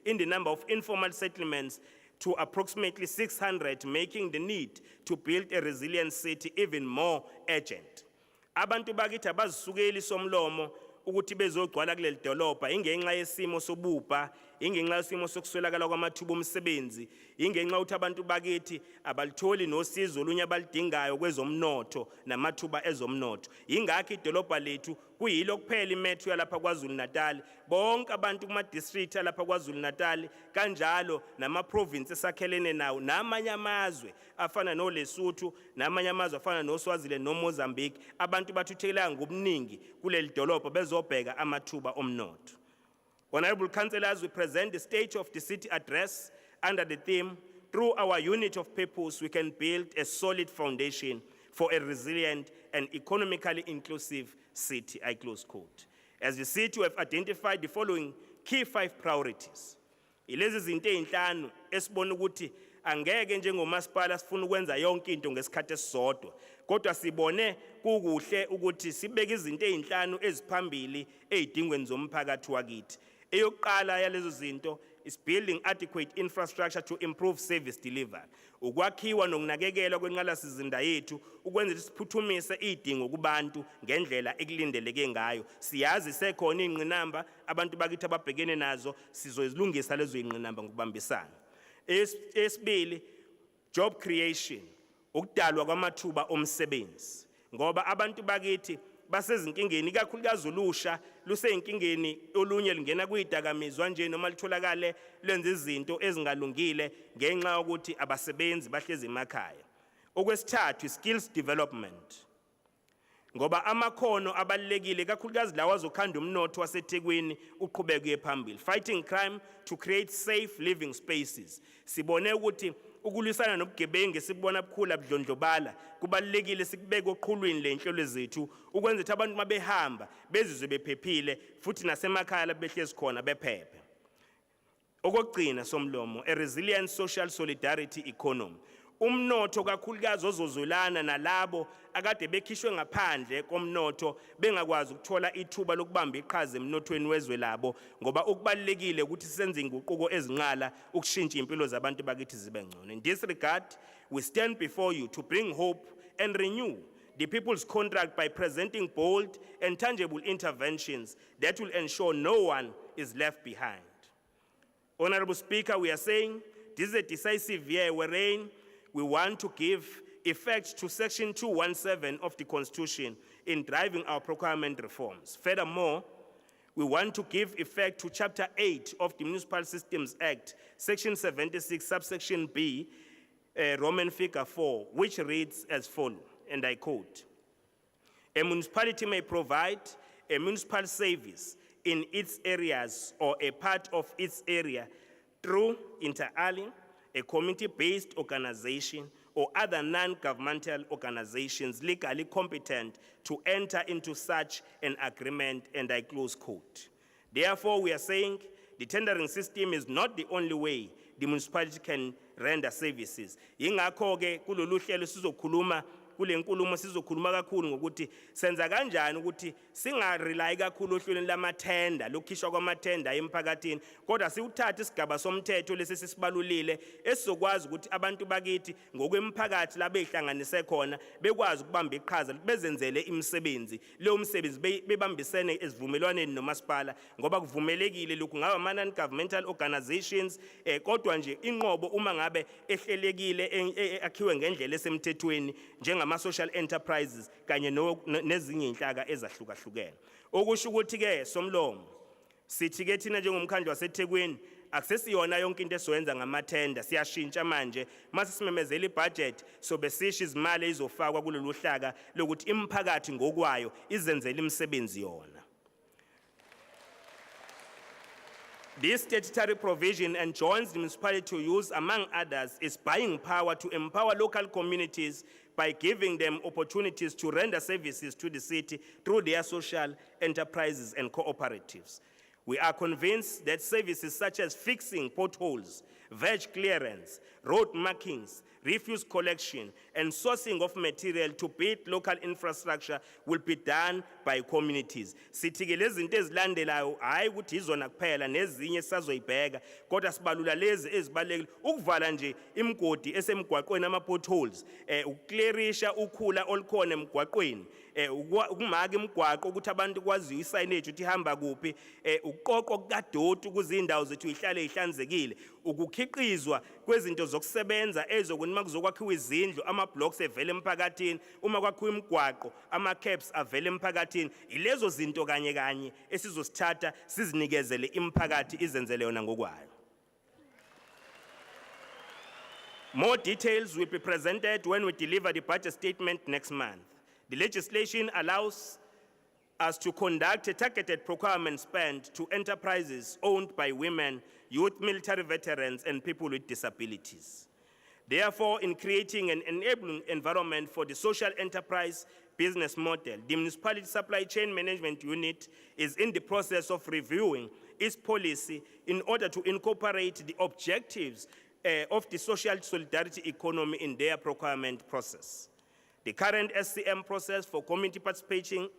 in the number of informal settlements to approximately 600, making the need to build a resilient city even more urgent. Abantu bakithi abazisukeli somlomo ukuthi bezogcwala kuleli dolobha ingenxa yesimo sobupha, ingenxa yesimo sokuswelakala kwamathuba omsebenzi, ingenxa ukuthi abantu bakithi abalitholi nosizo olunya abalidingayo kwezomnotho namathuba ezomnotho. Ingakho idolobha lethu kuyilo kuphela imetro yalapha KwaZulu Natal, bonke abantu kuma district alapha KwaZulu Natal kanjalo nama province esakhelene nawo namanye amazwe afana no Lesotho namanye amazwe afana no Swaziland no Mozambique, abantu bathuthekela ngobuningi kuleli dolobha bezobheka amathuba omnotho. Honorable Councillors, we present the State of the City address under the theme, through our unit of purpose, we can build a solid foundation for a resilient and economically inclusive city, I close quote. As the city, we have identified the following key 5 priorities. Ilezi zinto ezinhlanu esibona ukuthi angeke njengomasipala sifuna ukwenza yonke into ngesikhathi esisodwa, kodwa sibone kukuhle ukuthi sibeke izinto ezinhlanu eziphambili ezidingweni zomphakathi wakithi. Eyokuqala yalezo zinto is building adequate infrastructure to improve service delivery. Ukwakhiwa nokunakekelwa kwenqalasizinda yethu ukwenzela isiphuthumise izidingo kubantu ngendlela ekulindeleke ngayo. Siyazi sekhona ingqinamba abantu bakithi ababhekene nazo, sizozilungisa lezo ingqinamba ngokubambisana. Esibili, job creation, ukudalwa kwamathuba omsebenzi. Ngoba abantu bakithi basezinkingeni ikakhulukazi ulusha luseyinkingeni olunye lingena kuyidakamizwa nje noma litholakale lenza izinto ezingalungile ngenxa ukuthi abasebenzi bahlezi emakhaya. Okwesithathu, skills development. Ngoba amakhono abalekile ikakhulukazi lawa azokhanda umnotho waseThekwini uqhubeke phambili. Fighting crime to create safe living spaces. Sibone ukuthi ukulwisana nobugebengu sibona bukhula budlondlobala, kubalekile sikubeke oqhulwini lenhlelo zethu ukwenza ukuthi abantu mabehamba bezizwe bephephile futhi nasemakhaya behlezi khona bephephe. Okugcina somlomo, a resilient social solidarity economy. Umnotho kakhulukazi ozozulana nalabo akade bekhishwe ngaphandle komnotho bengakwazi ukuthola ithuba lokubamba iqhaza emnothweni wezwe labo, ngoba ukubalekile ukuthi senze inguquko ezinqala ukushintsha impilo zabantu bakithi zibe ngcono. In this regard, we stand before you to bring hope and renew the people's contract by presenting bold and tangible interventions that will ensure no one is left behind. Honorable Speaker, we are saying this is a decisive year wherein we want to give effect to Section 217 of the Constitution in driving our procurement reforms. Furthermore, we want to give effect to Chapter 8 of the Municipal Systems Act, Section 76, subsection B, Roman figure 4, which reads as follows, and I quote, "A municipality may provide a municipal service in its areas or a part of its area through inter alia, a community-based organization or other non-governmental organizations legally competent to enter into such an agreement," and I close quote. Therefore, we are saying the tendering system is not the only way the municipality can render services. Yingakho-ke kulolu hlelo sizokhuluma kule nkulumo sizokhuluma kakhulu ngokuthi senza kanjani ukuthi singarely kakhulu ohlelweni lamathenda lokukhishwa kwamathenda emphakathini, kodwa siwuthathe isigaba somthetho lesi sisibalulile esizokwazi ukuthi abantu bakithi ngokwemphakathi la behlanganise khona bekwazi ukubamba iqhaza bezenzele imisebenzi, leyo msebenzi bebambisene esivumelwaneni nomasipala, ngoba kuvumelekile lokhu ngaba ama non-governmental organizations, kodwa nje inqobo uma ngabe ehlelekile akhiwe ngendlela esemthethweni ama-social enterprises kanye nezinye inhlaka ezahlukahlukene. Okusho ukuthi-ke somlomo sithi-ke thina njengomkhandlu waseThekwini akusesiyona yonke into esizoyenza ngamathenda, siyashintsha manje mase simemezela ibudget sobe sisho izimali izofakwa kulolu hlaka lokuthi imiphakathi ngokwayo izenzele imisebenzi yona. This statutory provision enjoins the municipality to use, among others, its buying power to empower local communities by giving them opportunities to render services to the city through their social enterprises and cooperatives. We are convinced that services such as fixing potholes, veg clearance, road markings, refuse collection, and sourcing of material to build local infrastructure will be done by communities. Sithi-ke lezi zinto ezilandelayo hayi ukuthi izona kuphela nezinye sisazoyibheka kodwa sibalula lezi ezibalulekile ukuvala nje imigodi esemgwaqweni ama-potholes, ukuklerisha ukhula olukhona emgwaqweni, ukumaka imigwaqo ukuthi abantu kwaziyo isignage ukuthi ihamba kuphi, ukuqoqwa kukadoti ukuze indawo zethu ihlale ihlanzekile, ukukhiqizwa kwezinto zokusebenza ezokuthi uma kuzokwakhiwa izindlu ama-blocks evele emphakathini, uma kwakhiwa imigwaqo ama-caps avele emphakathini. Ilezo zinto kanye kanye esizosithatha sizinikezele imiphakathi izenzele yona ngokwayo. More details will be presented when we deliver the budget statement next month. The legislation allows us to conduct a targeted procurement spend to enterprises owned by women, youth, military veterans, and people with disabilities. Therefore, in creating an enabling environment for the social enterprise business model, the Municipality Supply Chain Management Unit is in the process of reviewing its policy in order to incorporate the objectives of the social solidarity economy in their procurement process. The current SCM process for community participation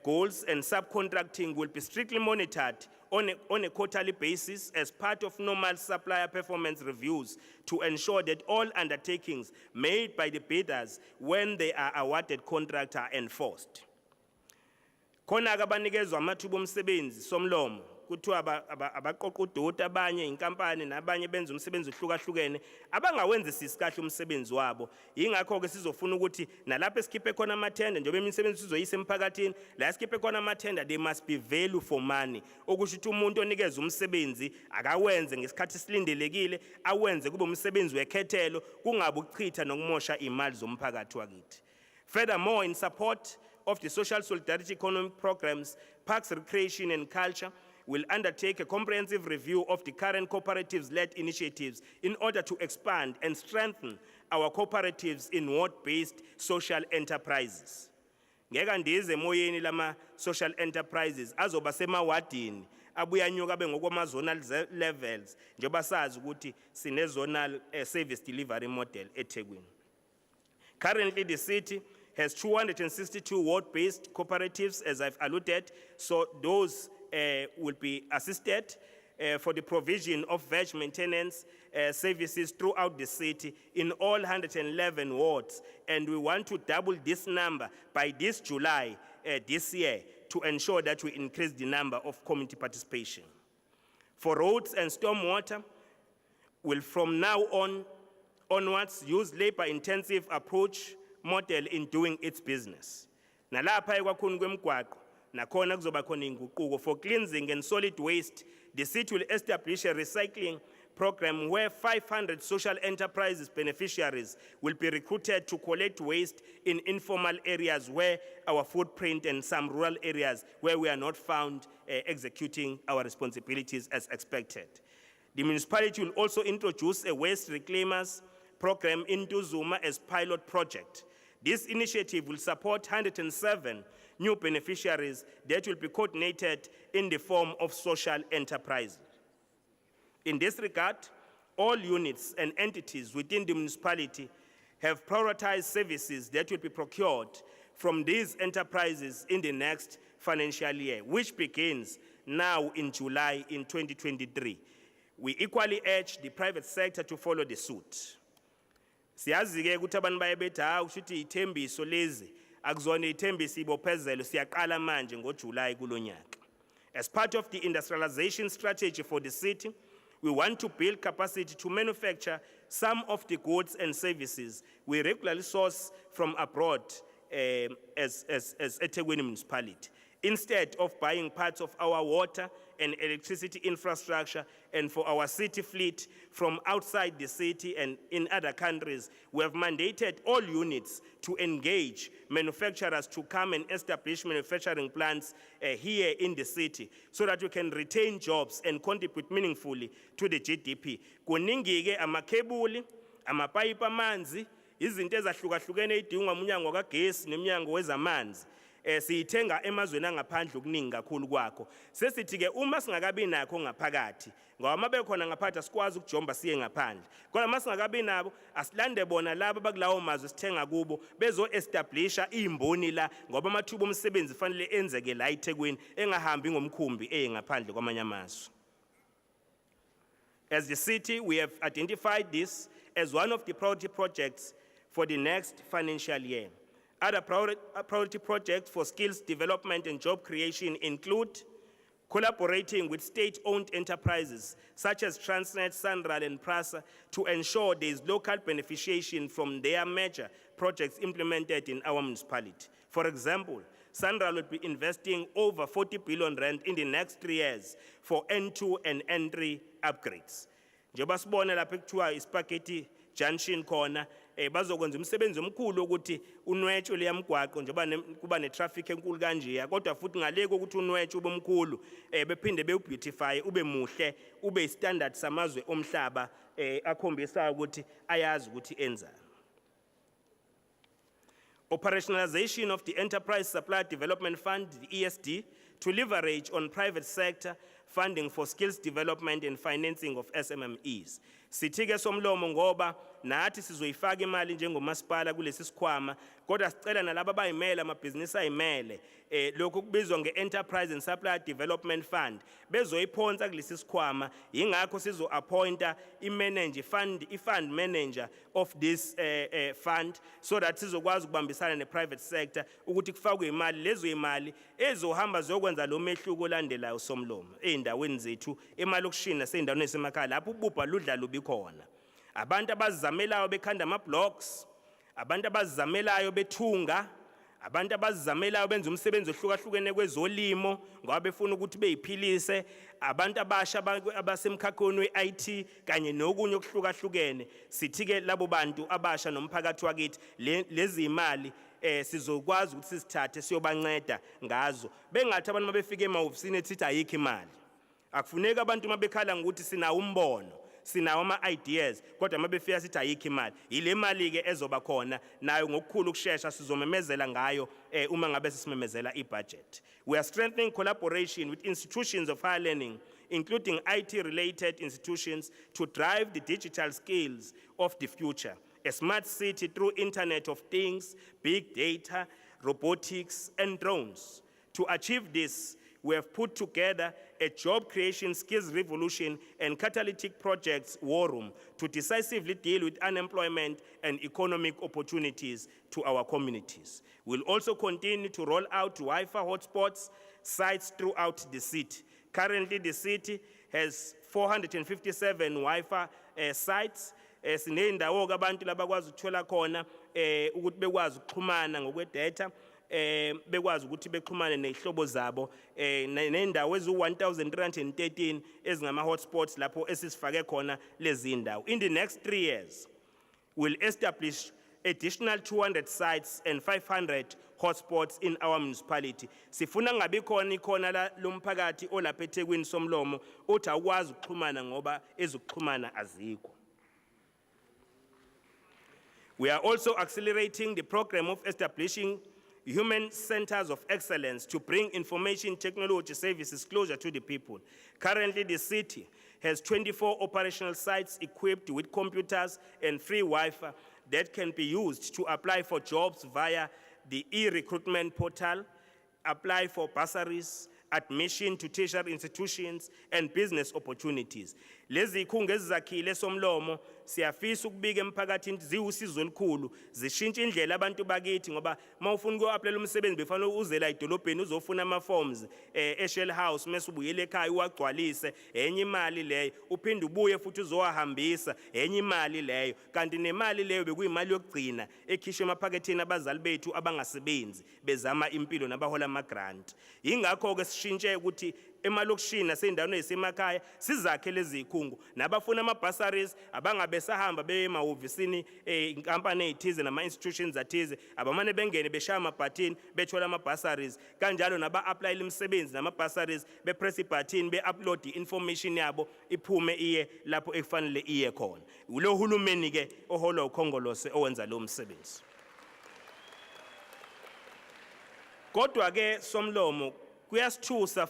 goals and subcontracting will be strictly monitored on a quarterly basis as part of normal supplier performance reviews to ensure that all undertakings made by the bidders when they are awarded contract are enforced. Khona-ke abanikezwa amathuba omsebenzi somlomo kuthiwa abaqoqa udoti abanye inkampani nabanye benza umsebenzi ohlukahlukene abangawenzisisi kahle umsebenzi wabo. Yingakho-ke sizofuna ukuthi nalapho esikhiphe khona amathenda njengoba imisebenzi sizoyisa emphakathini la esikhiphe khona amathenda they must be value for money, okusho ukuthi umuntu onikeza umsebenzi akawenze ngesikhathi silindelekile, awenze kube umsebenzi wekhethelo kungabe ukuchitha nokumosha imali zomphakathi wakithi. Furthermore, in support of the social solidarity economic programs, Parks, Recreation and Culture will undertake a comprehensive review of the current cooperatives-led initiatives in order to expand and strengthen our cooperatives in ward-based social enterprises. Ngeke ndize emoyeni lama social enterprises azoba semawadini abuya nyuka abe ngokwama-zonal levels njengoba sazi ukuthi sine-zonal service delivery model eThekwini. Currently, the city has 262 ward-based cooperatives, as I've alluded, so those will be assisted for the provision of veg maintenance services throughout the city in all 111 wards, and we want to double this number by this July this year to ensure that we increase the number of community participation. For roads and stormwater, will from now onwards use labor-intensive approach model in doing its business. Nalapha ekwakhona kwemigwaqo nakhona kuzoba khona inguquko. For cleansing and solid waste, the city will establish a recycling program where 500 social enterprises beneficiaries will be recruited to collect waste in informal areas where our footprint and some rural areas where we are not found executing our responsibilities as expected. The municipality will also introduce a waste reclaimers program in Duzuma as pilot project. This initiative will support 107 new beneficiaries that will be coordinated in the form of social enterprises. In this regard, all units and entities within the municipality have prioritized services that will be procured from these enterprises in the next financial year, which begins now in July in 2023. We equally urge the private sector to follow the suit. Siyazi-ke ukuthi abantu baye bethi kusho ukuthi ithembiso lezi akuzona ithembiso ibophezelo siyaqala manje ngoJuly kulo nyaka. As part of the industrialization strategy for the city, we want to build capacity to manufacture some of the goods and services we regularly source from abroad as eThekwini municipality, instead of buying parts of our water and electricity infrastructure and for our city fleet from outside the city and in other countries. We have mandated all units to engage manufacturers to come and establish manufacturing plants here in the city so that we can retain jobs and contribute meaningfully to the GDP. Kuningi-ke amakhebuli, amapayipi amanzi, izinto ezahlukahlukene edingwa umnyango kagesi nemnyango wezamanzi. siyithenga emazweni angaphandle okuningi kakhulu kwakho. Sesithi ke uma singakabi nakho ngaphakathi, ngoba mabe khona ngaphakathi asikwazi ukujomba siye ngaphandle. Kodwa uma singakabi nabo asilande bona laba bakulawo mazwe sithenga kubo bezo establisha imboni la, ngoba amathuba omsebenzi fanele enzeke la eThekwini engahambi ngomkhumbi ngaphandle kwamanye amazwe. As the city, we have identified this as one of the priority projects for the next financial year. Other priority projects for skills development and job creation include collaborating with state-owned enterprises such as Transnet, Sanral, and PRASA to ensure there is local beneficiation from their major projects implemented in our municipality. For example, Sanral will be investing over 40 billion rand in the next 3 years for N2 and N3 upgrades. Njengoba sibona lapha ekuthiwa iSpaghetti Junction khona bazokwenza umsebenzi omkhulu ukuthi unwetsho leyamgwaqo njengoba kuba netraffic enkulu kanje, kodwa futhi ngale kokuthi unwetsho ube omkhulu bephinde bewubeautify ube muhle ube istandard samazwe omhlaba akhombisa ukuthi ayazi ukuthi enzani. Operationalization of the Enterprise Supply Development Fund, the ESD, to leverage on private sector funding for skills development and financing of SMMEs. Sithike somlomo ngoba nathi sizoyifaka imali njengomasipala kulesi sikhwama, kodwa sicela nalabo abayimele amabhizinisi ayimele lokho kubizwa nge-Enterprise and Supply Development Fund bezoyiphonsa kulesi sikhwama. Yingakho sizo-appointa i-fund manager of this fund so that sizokwazi ukubambisana ne-private sector ukuthi kufakwe imali, lezo imali ezohamba ziyokwenza lo mehluko olandelayo somlomo ey'ndaweni zethu emalokishini nasey'ndaweni esemakhaya lapho ububha ludla lubi khona. Abantu abazizamelayo bekhanda ama-blocks, abantu abazizamelayo bethunga, abantu abazizamelayo benza umsebenzi ohlukahlukene kwezolimo ngoba befuna ukuthi beyiphilise, abantu abasha abasemkhakhweni we-IT kanye nokunye okuhlukahlukene. Sithi-ke labo bantu abasha nomphakathi wakithi lezi imali sizokwazi ukuthi sizithathe siyobanceda ngazo. Bengathi abantu mabefika emahhovisini ethi ayikho imali. Akufuneki abantu mabekhala ngokuthi sinawo umbono, sinawo ama-ideas, kodwa mabefika sithi ayikho imali. Ile mali-ke ezoba khona nayo ngokukhulu ukushesha sizomemezela ngayo uma ngabe sisimemezela i-budget. We are strengthening collaboration with institutions of higher learning, including IT-related institutions, to drive the digital skills of the future. A smart city through Internet of Things, big data, robotics, and drones. To achieve this, we have put together a job creation skills revolution and catalytic projects war room to decisively deal with unemployment and economic opportunities to our communities. We'll also continue to roll out Wi-Fi hotspots sites throughout the city. Currently, the city has 457 Wi-Fi sites. Sinendawo abantu labakwazi ukuthola khona ukuthi bekwazi ukuxhumana ngokwe-data, bekwazi ukuthi bexhumane nezihlobo zabo nendawo ezu-1313 ezingama-hotspots lapho esisifake khona lezi ndawo. In the next 3 years, we'll establish additional 200 sites and 500 hotspots in our municipality. Sifuna ngabi khona la lomphakathi olapha eThekwini somlomo uthi akwazi ukuxhumana ngoba ezokuxhumana azikho. We are also accelerating the program of establishing human centers of excellence to bring information technology services closer to the people. Currently, the city has 24 operational sites equipped with computers and free Wi-Fi that can be used to apply for jobs via the e-recruitment portal, apply for bursaries, admission to tertiary institutions, and business opportunities. Lezi ikhungo ezizakhile somlomo siyafisa ukubika emphakathini ziwusizo olukhulu, zishintshe indlela abantu bakithi ngoba mawufuna uku-applyela umsebenzi befanele uze la edolobheni uzofuna ama-forms e-Shell House mase ubuyele ekhaya uwagcwalise, enye imali leyo uphinde ubuye futhi uzowahambisa, enye imali leyo. Kanti nemali leyo bekuyimali yokugcina ekhishwe emaphaketheni abazali bethu abangasebenzi bezama impilo nabahola ama-grant. Yingakho-ke sishintshe ukuthi emalokishini nasey'ndaweni ezisemakhaya sizakhe lezi ikhungo nabafuna ama-bursaries abangabe sahamba beye emahhovisini inkampani ey'thize nama-institutions athize abamane bengene beshaya amabhathini bethola ama-bursaries, kanjalo naba-applyela imisebenzi nama-bursaries bepress ibhathini be-upload i-information yabo iphume iye lapho ekufanele iye khona. Ulo hulumeni-ke oholwa ukhongolose owenza lo msebenzi. Kodwa ke somlomo kuyasithusa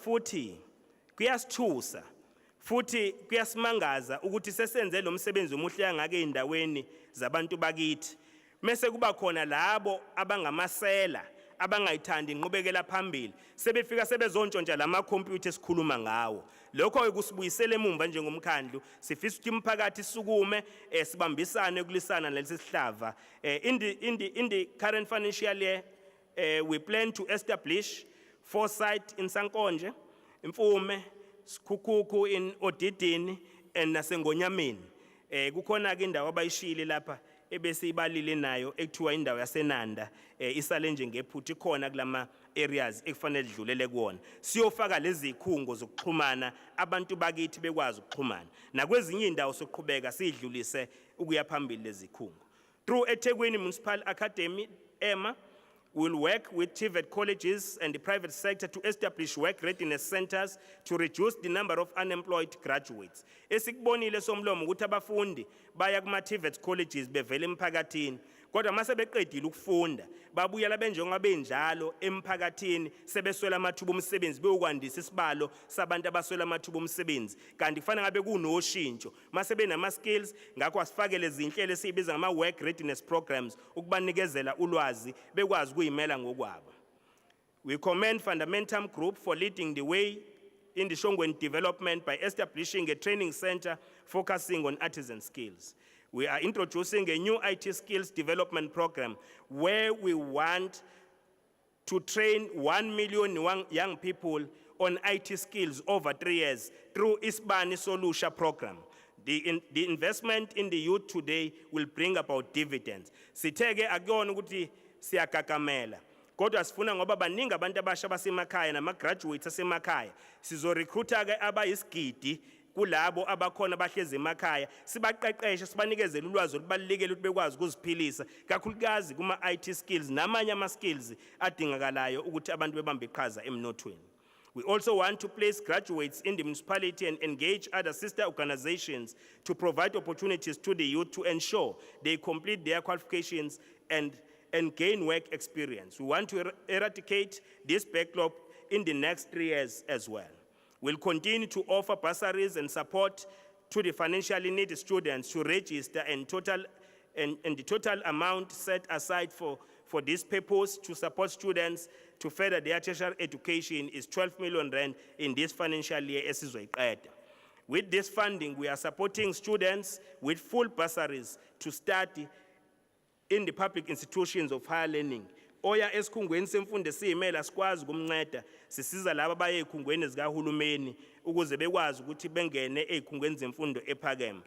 futhi kuyasimangaza ukuthi sesenze lo msebenzi omuhle ngake endaweni zabantu bakithi mase kuba khona labo abangamasela abangayithandi inqubekela phambili sebefika sebezontshontsha lama computer esikhuluma ngawo lokho kusibuyisela emumva njengomkhandlu sifisa ukuthi imphakathi isukume sibambisane ukulisana nalesi sihlava in the current financial year we plan to establish 4 sites in Sankonje, Mfume, Kukuku in Odidini and Nasengonyameni. Kukhona ke indawo abayishile lapha ebese ibalile nayo ekuthiwa indawo yaseNanda isale nje ngephuthi khona kulama areas ekufanele dlulele kuona. Siyofaka lezi ikhungo zokuxhumana abantu bakithi bekwazi ukuxhumana. Nakwezinye indawo soqhubeka sidlulise ukuya phambili lezi ikhungo. Through eThekwini Municipal Academy EMA we will work with TVET colleges and the private sector to establish work readiness centers to reduce the number of unemployed graduates. Esikubonile somlomo ukuthi abafundi baya kuma TVET colleges bevela emphakathini kodwa mase beqedile ukufunda babuya labenjengoba benjalo emphakathini sebeswela amathuba omsebenzi beyokwandisa isibalo sabantu abaswela amathuba omsebenzi kanti kufanele ngabe kunoshintsho mase benama skills ngakho asifakele izinhlelo esibiza ngama work readiness programs ukubanikezela ulwazi bekwazi ukuyimela ngokwabo. We commend Fundamentum Group for leading the way in the Shongweni development by establishing a training center focusing on artisan skills. We are introducing a new IT skills development program where we want to train 1 million young people on IT skills over 3 years through Isbani Solusha program. The investment in the youth today will bring about dividends. Sitheke akuyona ukuthi siyagagamela. Kodwa sifuna ngoba baningi abantu abasha basemakhaya nama-graduates asemakhaya sizorecruita ke abayisigidi kulabo abakhona bahlezi emakhaya sibaqeqeshe sibanikezele ulwazi olubalulekile ukuthi bekwazi ukuziphilisa kakhulukazi kuma IT skills namanye ama skills adingakalayo ukuthi abantu bebambe iqhaza emnothweni. We also want to place graduates in the municipality and engage other sister organizations to provide opportunities to the youth to ensure they complete their qualifications and gain work experience. We want to eradicate this backlog in the next 3 years as well. We'll continue to offer bursaries and support to the financially needy students to register and the total amount set aside for this purpose to support students to further their tertiary education is 12 million rand in this financial year esizoyiqeda. With this funding, we are supporting students with full bursaries to study in the public institutions of higher learning. Oya esikhungweni semfundo esiyimela sikwazi ukumnceda sisiza laba baye ezikhungweni zikahulumeni ukuze bekwazi ukuthi bengene ezikhungweni zemfundo ephakeme.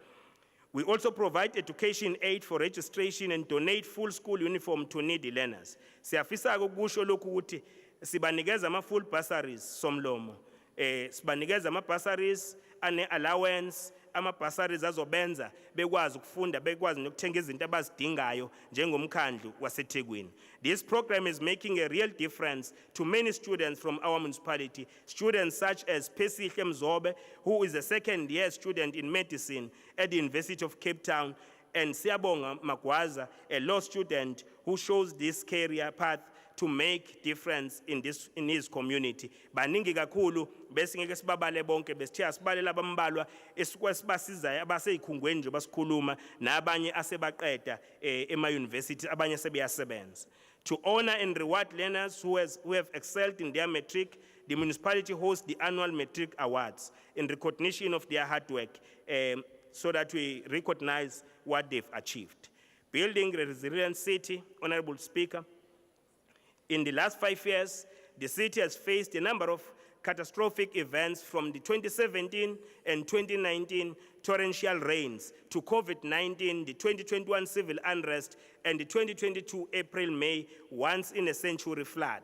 We also provide education aid for registration and donate full school uniform to needy learners. Siyafisa ukusho lokhu ukuthi sibanikeza ama full bursaries somlomo. Sibanikeza ama bursaries ane allowance ama bursaries azobenza bekwazi ukufunda bekwazi nokuthenga izinto abazidingayo njengomkhandlu waseThekwini. This program is making a real difference to many students from our municipality, students such as Pesihle Mzobe, who is a second-year student in medicine at the University of Cape Town, and Siabonga Magwaza, a law student who chose this career path to make difference in his community. Baningi kakhulu bese ngeke sibabale bonke besithiya sibalela abambalwa esikwasibasizayo abaseyikhungweni nje basikhuluma nabanye asebaqeda ema-university abanye sebeyasebenza. To honor and reward learners who have excelled in their matric, the municipality hosts the annual matric awards in recognition of their hard work so that we recognize what they've achieved. Building a resilient city, Honorable Speaker, in the last 5 years, the city has faced a number of catastrophic events from the 2017 and 2019 torrential rains to COVID-19, the 2021 civil unrest, and the 2022 April-May once-in-a-century flood.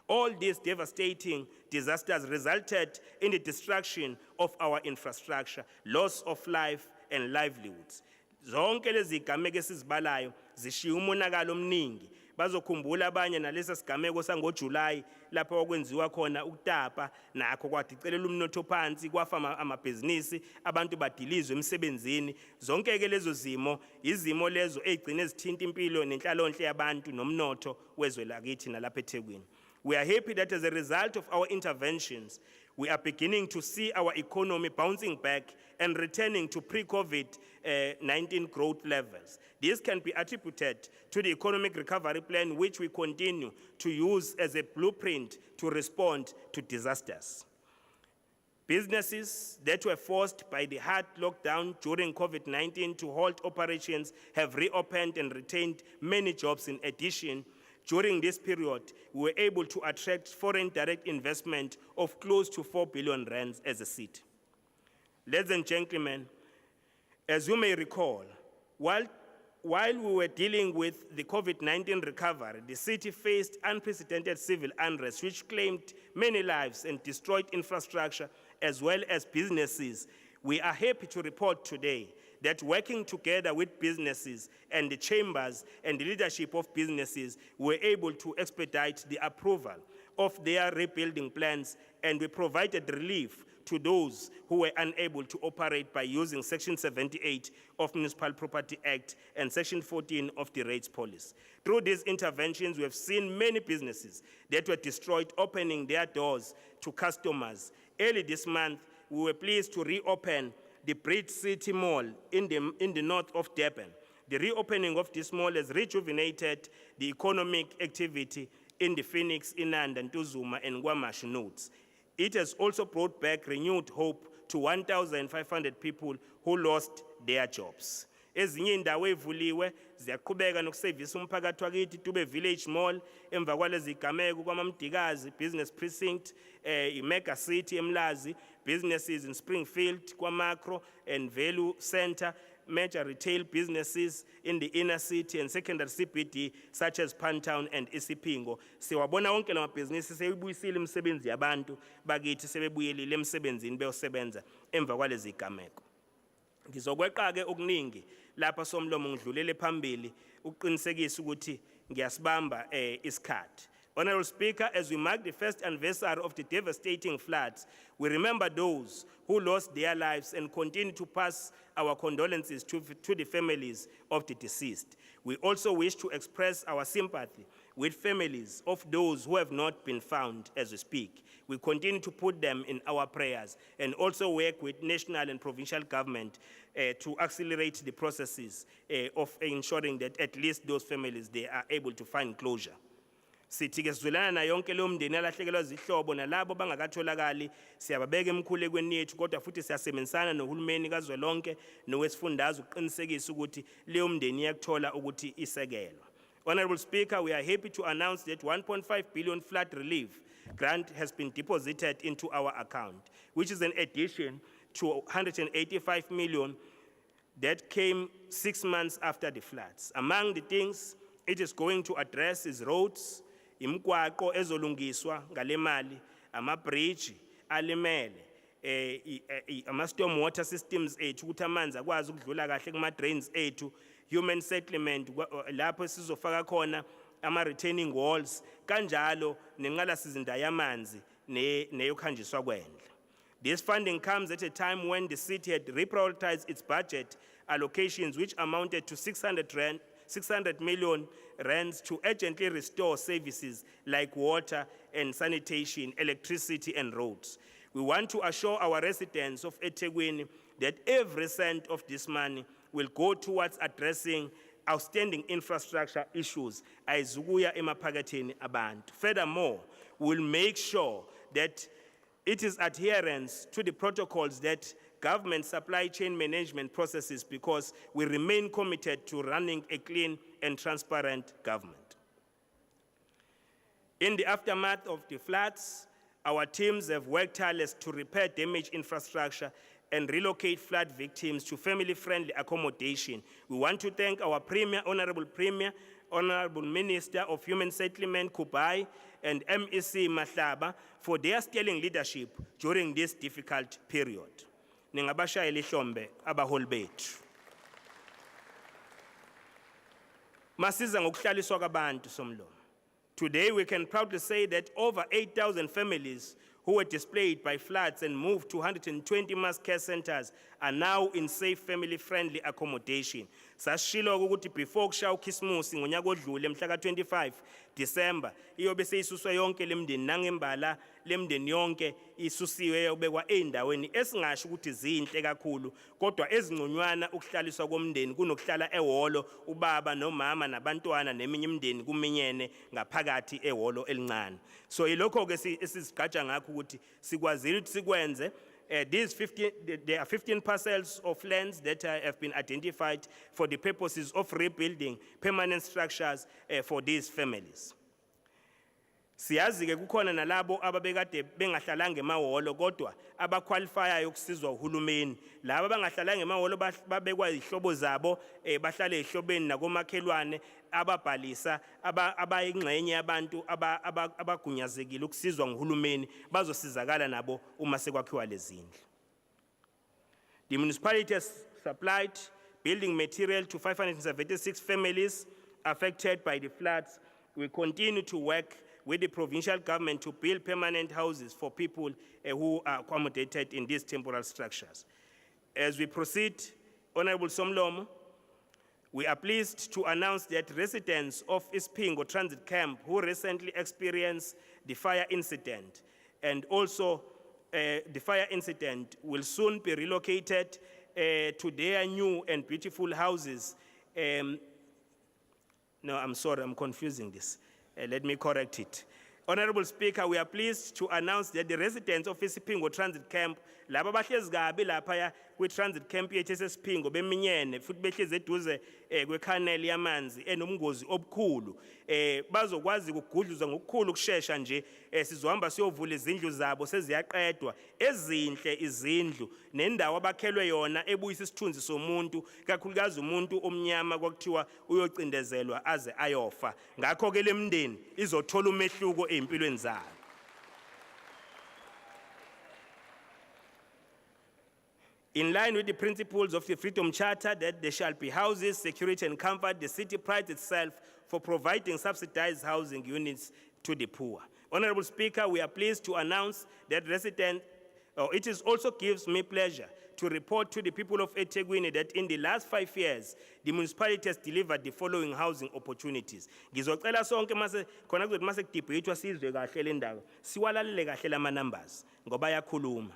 All these devastating disasters resulted in the destruction of our infrastructure, loss of life and livelihoods. Zonke lezi zigameko esizibalayo zishiya umonakalo omningi. Bazokhumbula abanye nalesa sigameko sangoJuly lapho okwenziwa khona ukutapa nakho kwadicelela umnotho phansi kwafa amabhizinisi abantu badilizwe emsebenzini. Zonke ke lezo zimo izimo lezo ezigcina ezithinta impilo nenhlalonhle yabantu nomnotho wezwe lakithi nalapha eThekwini. We are happy that as a result of our interventions, we are beginning to see our economy bouncing back and returning to pre-COVID-19 growth levels. This can be attributed to the economic recovery plan, which we continue to use as a blueprint to respond to disasters. Businesses that were forced by the hard lockdown during COVID-19 to halt operations have reopened and retained many jobs. In addition, during this period, we were able to attract foreign direct investment of close to 4 billion rands as a city. Ladies and gentlemen, as you may recall, while we were dealing with the COVID-19 recovery, the city faced unprecedented civil unrest, which claimed many lives and destroyed infrastructure as well as businesses. We are happy to report today that working together with businesses and the chambers and the leadership of businesses, we were able to expedite the approval of their rebuilding plans, and we provided relief to those who were unable to operate by using Section 78 of Municipal Property Act and Section 14 of the Rates Policy. Through these interventions, we have seen many businesses that were destroyed opening their doors to customers. Early this month, we were pleased to reopen the Bridge City Mall in the north of Durban. The reopening of this mall has rejuvenated the economic activity in the Phoenix, Inanda, Ntuzuma, and Guamash nodes. It has also brought back renewed hope to 1,500 people who lost their jobs. Ezinye indawo evuliwe ziyaqhubeka nokusevisa umphakathi wakithi Dube Village Mall, emva kwalezi gameko kwaMamdikazi Business Precinct, iMega City eMlazi, businesses in Springfield, KwaMacro and Value Center, major retail businesses in the inner city and secondary CBD such as Pantown and Isipingo. Siwabona wonke la mabhizinisi sebuyisile imisebenzi yabantu bakithi sebebuyelile emsebenzini beyosebenza emva kwalezi gameko. Ngizokweqa-ke okuningi lapha somlomo ngidlulele phambili uqinisekisa ukuthi ngiyasibamba isikhathi. Honorable Speaker, as we mark the first anniversary of the devastating floods, we remember those who lost their lives and continue to pass our condolences to the families of the deceased. We also wish to express our sympathy with families of those who have not been found as we speak. We continue to put them in our prayers and also work with national and provincial government to accelerate the processes of ensuring that at least those families, they are able to find closure. Sithi ke sizwelana na yonke lo mndeni alahlekelwa zihlobo nalabo bangakatholakali siyababeka emkhulekweni yethu kodwa futhi siyasebenzisana nohulumeni kazwelonke nowesifundazwe uqinisekisa ukuthi leyo mndeni iyakuthola ukuthi isekelwa. Honorable Speaker, we are happy to announce that 1.5 billion flood relief grant has been deposited into our account, which is an addition to 185 million that came 6 months after the floods. Among the things it is going to address is roads, imigwaqo ezolungiswa ngale mali, ama-bridge alimele, ama-storm water systems ethu ukuthi amanzi akwazi ukudlula kahle kuma-drains ethu, human settlement lapho sizofaka khona ama-retaining walls, kanjalo nenqalasizinda yamanzi neyokhanjiswa kwendle. This funding comes at a time when the city had reprioritized its budget allocations, which amounted to 600 million rands to urgently restore services like water and sanitation, electricity and roads. We want to assure our residents of eThekwini that every cent of this money will go towards addressing outstanding infrastructure issues ayizukuya emaphaketheni abantu. Furthermore, we'll make sure that it is adherence to the protocols that government supply chain management processes, because we remain committed to running a clean and transparent government. In the aftermath of the floods, our teams have worked tirelessly to repair damaged infrastructure and relocate flood victims to family-friendly accommodation. We want to thank our Honorable Minister of Human Settlement, Kubai, and MEC Mahlaba for their sterling leadership during this difficult period. Ningabashayeli hlombe abaholi bethu. Masiza ngokuhlaliswa kwabantu somlomo. Today we can proudly say that over 8,000 families who were displaced by floods and moved to 120 mass care centers are now in safe family-friendly accommodation. Sashilo ukuthi before kushaya uKhisimusi ngonyaka odlule mhla ka-25 December iyobe seyisuswa yonke lemndeni nangembala lemndeni yonke isusiwe yobekwa eindaweni esingasho ukuthi zinhle kakhulu kodwa ezingconywana ukuhlaliswa komndeni kunokuhlala ehholo ubaba nomama nabantwana neminye imindeni kuminyene ngaphakathi ehholo elincane. So ilokho ke esizigqaja ngakho ukuthi sikwazile ukuthi sikwenze. There are 15 parcels of lands that have been identified for the purposes of rebuilding permanent structures for these families. Siyazi ke kukhona nalabo ababekade bengahlalanga emahholo kodwa abaqualifyayo ukusizwa uhulumeni. Laba abangahlalanga emahholo babekwa izihlobo zabo bahlale ehlobeni nakomakhelwane ababhalisa abayingxenye yabantu abagunyazekile ukusizwa nguhulumeni bazosizakala nabo uma sekwakhiwa lezindlu. The municipality has supplied building material to 576 families affected by the floods. We continue to work with the provincial government to build permanent houses for people who are accommodated in these temporary structures. As we proceed, Honorable Somlomo, we are pleased to announce that residents of Ispingo Transit Camp who recently experienced the fire incident and also the fire incident will soon be relocated to their new and beautiful houses. No, I'm sorry, I'm confusing this. Let me correct it. Honorable Speaker, we are pleased to announce that the residents of Isipingo Transit Camp, laba bahlezi kabi lapha kwi-transit camp yethu esesiphingo beminyene futhi behlezi eduze kwekhaneli yamanzi enomngozi obukhulu bazokwazi ukugudluzwa ngokukhulu kusheshsha nje sizohamba siyovula izindlu zabo seziyaqedwa ezinhle izindlu nendawo abakhelwe yona ebuyisa isithunzi somuntu kakhulukazi umuntu omnyama kwakuthiwa uyocindezelwa aze ayofa ngakho ke lemndeni izothola umehluko empilweni zabo. In line with the principles of the Freedom Charter that there shall be houses, security and comfort, the city prides itself for providing subsidized housing units to the poor. Honorable Speaker, we are pleased to announce that it also gives me pleasure to report to the people of eThekwini that in the last 5 years, the municipality has delivered the following housing opportunities. Ngizocela sonke mase khona kuzothi mase kudebate sizwe kahle le ndawo. Siwalalele kahle lama numbers ngoba yakhuluma.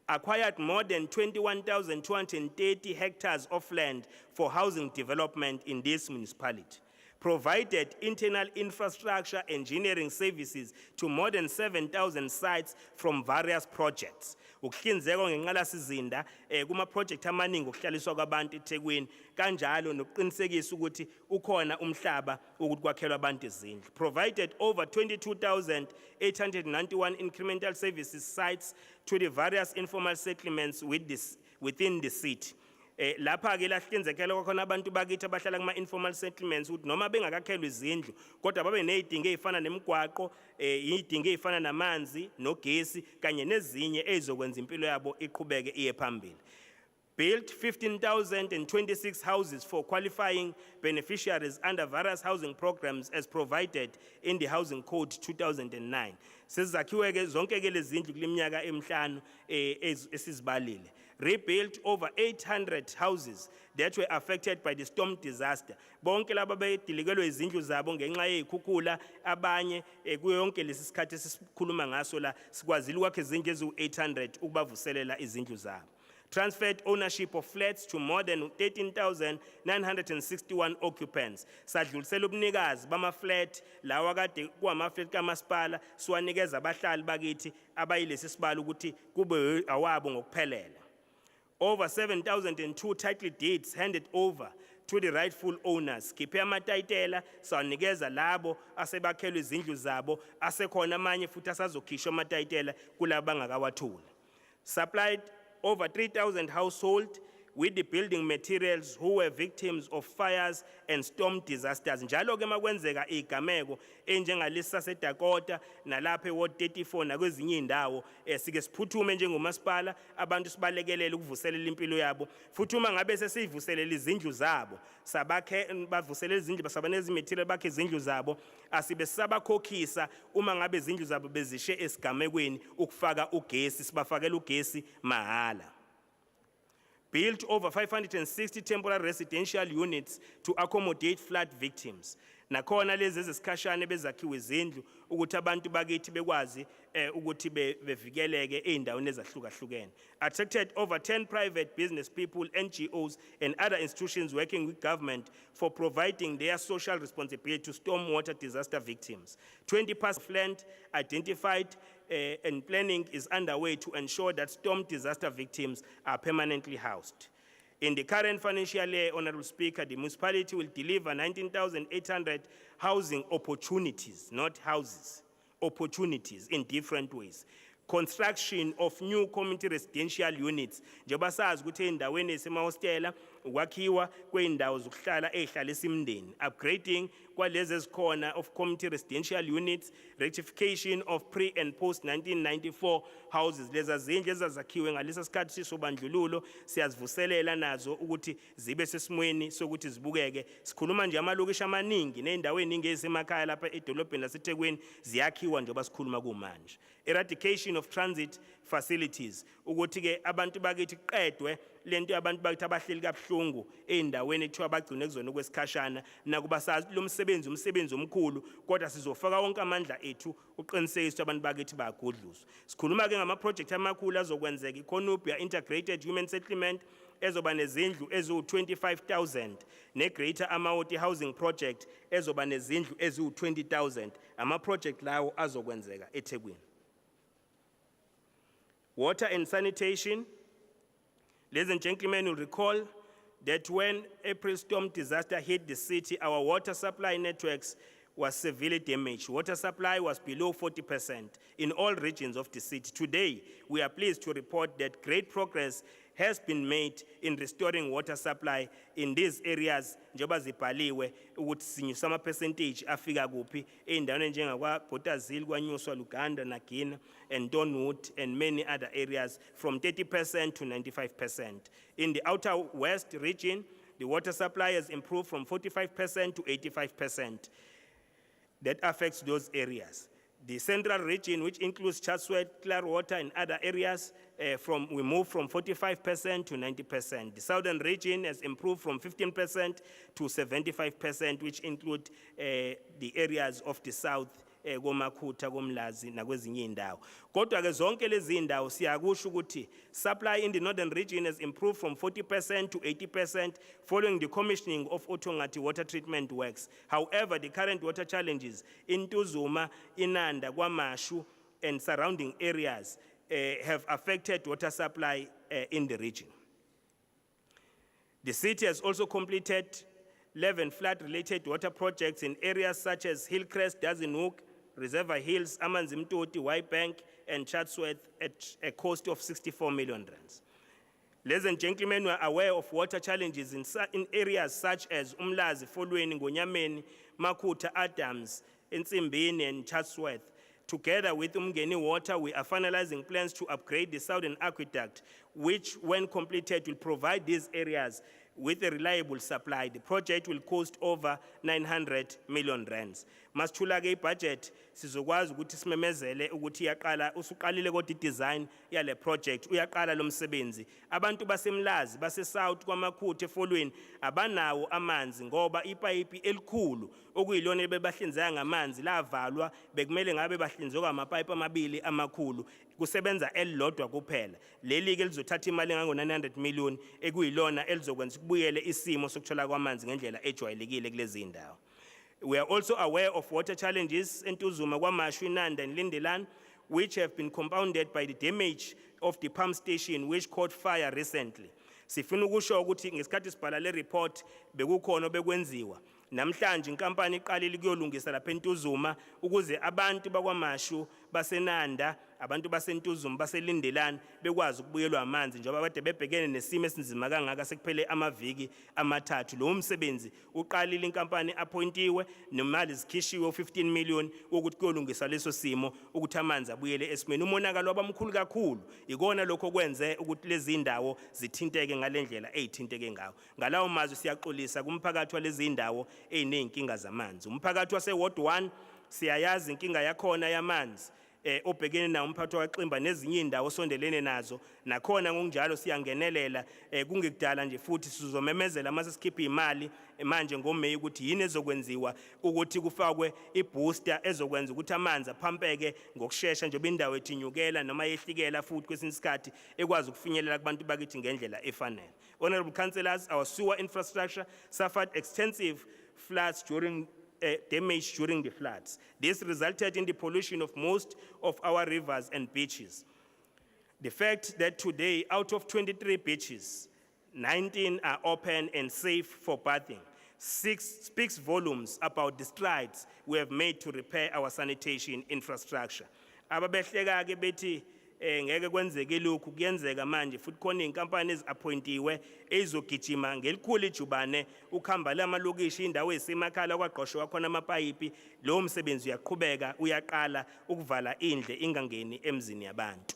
Acquired more than 21,230 hectares of land for housing development in this municipality. Provided internal infrastructure engineering services to more than 7,000 sites from various projects. Ukuhlinzeka ngenqalasizinda kuma project amaningi okuhlaliswa kwabantu eThekwini kanjalo nokuqinisekisa ukuthi ukhona umhlaba ukuthi kwakhelwa abantu izindlu. Provided over 22,891 incremental services sites to the various informal settlements within the city. Lapha ke lahlinzekela kwakhona abantu bakithi abahlala kuma informal settlements ukuthi noma bengakakhelwa izindlu kodwa babe nezidingo ezifana nemigwaqo izidingo ezifana namanzi nogesi kanye nezinye ezokwenza impilo yabo iqhubeke iye phambili. Built 15,026 houses for qualifying beneficiaries under various housing programs as provided in the Housing Code 2009. Sezakhiwe ke zonke ke lezindlu kuleminyaka emihlanu esizibalile. Rebuilt over 800 houses that were affected by the storm disaster. Bonke laba bedilikelwe izindlu zabo ngenxa yezikhukhula abanye kuyo yonke lesisikhathi esikhuluma ngaso la sikwazile ukwakhe izindlu ezu800 ukubavuselela izindlu zabo. Transferred ownership of flats to more than 13,961 occupants. Sadlulisela ubunikazi bama-flat lawa kade kuwama-flat kamasipala siwanikeza abahlali bakithi abayilesi sibalo ukuthi kube awabo ngokuphelela. Over 7,002 title deeds handed over to the rightful owners. Khiphe amatayitela sawanikeza labo asebakhelwe izindlu zabo asekhona amanye futhi asazokhishwa amatayitela kulabo bangakawathuli. Supplied over 3,000 households with the building materials who were victims of fires and storm disasters. Njalo ke makwenzeka igameko enjengalesi saseDakota nalapha eWard 34 nakwezinye indawo sike siphuthume njengomasipala abantu sibalekelele ukuvuselela impilo yabo futhi uma ngabe sesivuselela izindlu zabo sabakhe bavuselela izindlu basabaneza material bakhe izindlu zabo asibe sabakhokhisa uma ngabe izindlu zabo bezishe esigamekweni ukufaka ugesi sibafakela ugesi mahala. Built over 560 temporary residential units to accommodate flood victims. nakhona lezi ezisikhashane bezakhiwe izindlu ukuthi abantu bakithi bekwazi ukuthi bevikeleke eindaweni ezahlukahlukene. Attracted over 10 private business people, NGOs and other institutions working with government for providing their social responsibility to stormwater disaster victims. 20% of land identified and planning is underway to ensure that storm disaster victims are permanently housed. In the current financial year, Honorable Speaker, the municipality will deliver 19,800 housing opportunities, not houses, opportunities in different ways. Construction of new community residential units. Njengoba sazi ukuthi endaweni esemahostela ukwakhiwa kweindawo zokuhlala ezihlalisa imindeni. Upgrading kwalezi ezikhona of community residential units, rectification of pre and post 1994 houses. Leza zindlu ezazakhiwe ngalesa sikhathi sisobandlululo siyazivuselela nazo ukuthi zibe sesimweni sokuthi zibukeke. Sikhuluma nje amalokishi amaningi neendaweni ezisemakhaya lapha edolobheni laseThekwini ziyakhiwa njengoba sikhuluma kumanje. Eradication of transit facilities ukuthi ke abantu bakithi qedwe lento abantu bakithi abahleli kabuhlungu eindaweni ethiwa bagcine kuzona kwesikhashana nakuba sazi lo umsebenzi omkhulu kodwa sizofaka wonke amandla ethu uqinisekisa abantu bakithi bayagudluzwa. Sikhuluma ke ngama project amakhulu azokwenzeka iConubia Integrated Human Settlement ezoba nezindlu eziwu-25,000 ne-Greater Amawoti Housing Project ezoba nezindlu eziwu-20,000. Ama project lawo azokwenzeka eThekwini. Water and sanitation. Ladies and gentlemen, will recall that when April storm disaster hit the city, our water supply networks was severely damaged. Water supply was below 40% in all regions of the city. Today, we are pleased to report that great progress has been made in restoring water supply in these areas. Njengoba zibhaliwe ukuthi sinyusa ama percentage afika kuphi eindaweni njengakwa Botazil, kwaNyuswa, Luganda, Nagina and Donwood and many other areas from 30% to 95%. In the outer west region, the water supply has improved from 45% to 85%. That affects those areas. The central region, which includes Chatsworth, Clearwater, and other areas, we moved from 45% to 90%. The southern region has improved from 15% to 75%, which include the areas of the south, koMakhutha, koMlazi, nakwezinye indawo. Kodwa ke zonke lezi indawo siyakusho ukuthi supply in the northern region has improved from 40% to 80% following the commissioning of Otongati water treatment works. However, the current water challenges in Tuzuma, Inanda, KwaMashu, and surrounding areas have affected water supply in the region. The city has also completed 11 flood-related water projects in areas such as Hillcrest, Dazenhoek, Reservoir Hills, Amanzimtoti, Y-Bank, and Chatsworth at a cost of 64 million rands. Ladies and gentlemen, we are aware of water challenges in areas such as Umlazi, Folweni, Ngonyameni, Makhutha, Adams, Ntsimbini, and Chatsworth. Together with Umgeni Water, we are finalizing plans to upgrade the Southern Aqueduct, which, when completed, will provide these areas with a reliable supply. The project will cost over 900 million rands. Masithula-ke budget sizokwazi ukuthi simemezele ukuthi iyaqala usuqalile kodwa design yale project uyaqala lo msebenzi. Abantu baseMlazi base-South kwaMakhutha efolweni abanawo amanzi ngoba ipayipi elikhulu okuyilona bebahlinzeka ngamanzi lavalwa bekumele ngabe bahlinzeka amapayipi amabili amakhulu kusebenza elilodwa kuphela. Leli ke lizothatha imali engango-900 million ekuyilona elizokwenza kubuyele isimo sokuthola kwamanzi ngendlela ejwayelekile kulezi indawo. We are also aware of water challenges in Tuzuma, KwaMashu, Inanda, and Lindeland, which have been compounded by the damage of the pump station which caught fire recently. Sifuna ukusho ukuthi ngesikhathi sibhala le report bekukhona bekwenziwa. Namhlanje inkampani iqalile ukuyolungisa lapha eNtuzuma ukuze abantu bakwaMashu, baseNanda, abantu baseNtuzuma, baseLindelani bekwazi ukubuyelwa amanzi njengoba kade bebhekene nesimo esinzima kangaka sekuphele amaviki amathathu. Lo umsebenzi uqalile inkampani appointiwe nemali zikhishiwe u15 million ukuthi kuyolungisa leso simo ukuthi amanzi abuyele esimeni. Umonakalo wabamkhulu kakhulu ikona lokho kwenze ukuthi lezi indawo zithinteke ngalendlela ezithinteke ngawo. Ngalawo mazwi siyaxolisa kumphakathi walezi indawo eyinenkinga zamanzi. Umphakathi wase Ward 1 siyayazi inkinga yakhona yamanzi obhekene nawo umphathi waximba nezinye indawo sondelene nazo nakhona ngokunjalo siyangenelela kungekudala nje futhi sizomemezela mase sikhipha imali manje ngoMeyi ukuthi yini ezokwenziwa ukuthi kufakwe ibooster ezokwenza ukuthi amanzi aphampeke ngokusheshsha njengoba indawo ethi inyukela noma yehlikela futhi kwesinye isikhathi ekwazi ukufinyelela kubantu bakithi ngendlela efanele. Honorable councillors, our sewer infrastructure suffered extensive floods damage during the floods. This resulted in the pollution of most of our rivers and beaches. The fact that today, out of 23 beaches, 19 are open and safe for bathing speaks volumes about the strides we have made to repair our sanitation infrastructure. Ababehleka-ke bethi ngeke kwenzeke lokhu kuyenzeka manje futhi khona inkampani ezappointiwe ezogijima ngelikhulu ijubane ukuhamba lamalokishi indawo ezisemakhaya kwaqoshwa khona amapayipi lo msebenzi uyaqhubeka uyaqala ukuvala indle ingangeni emzini yabantu.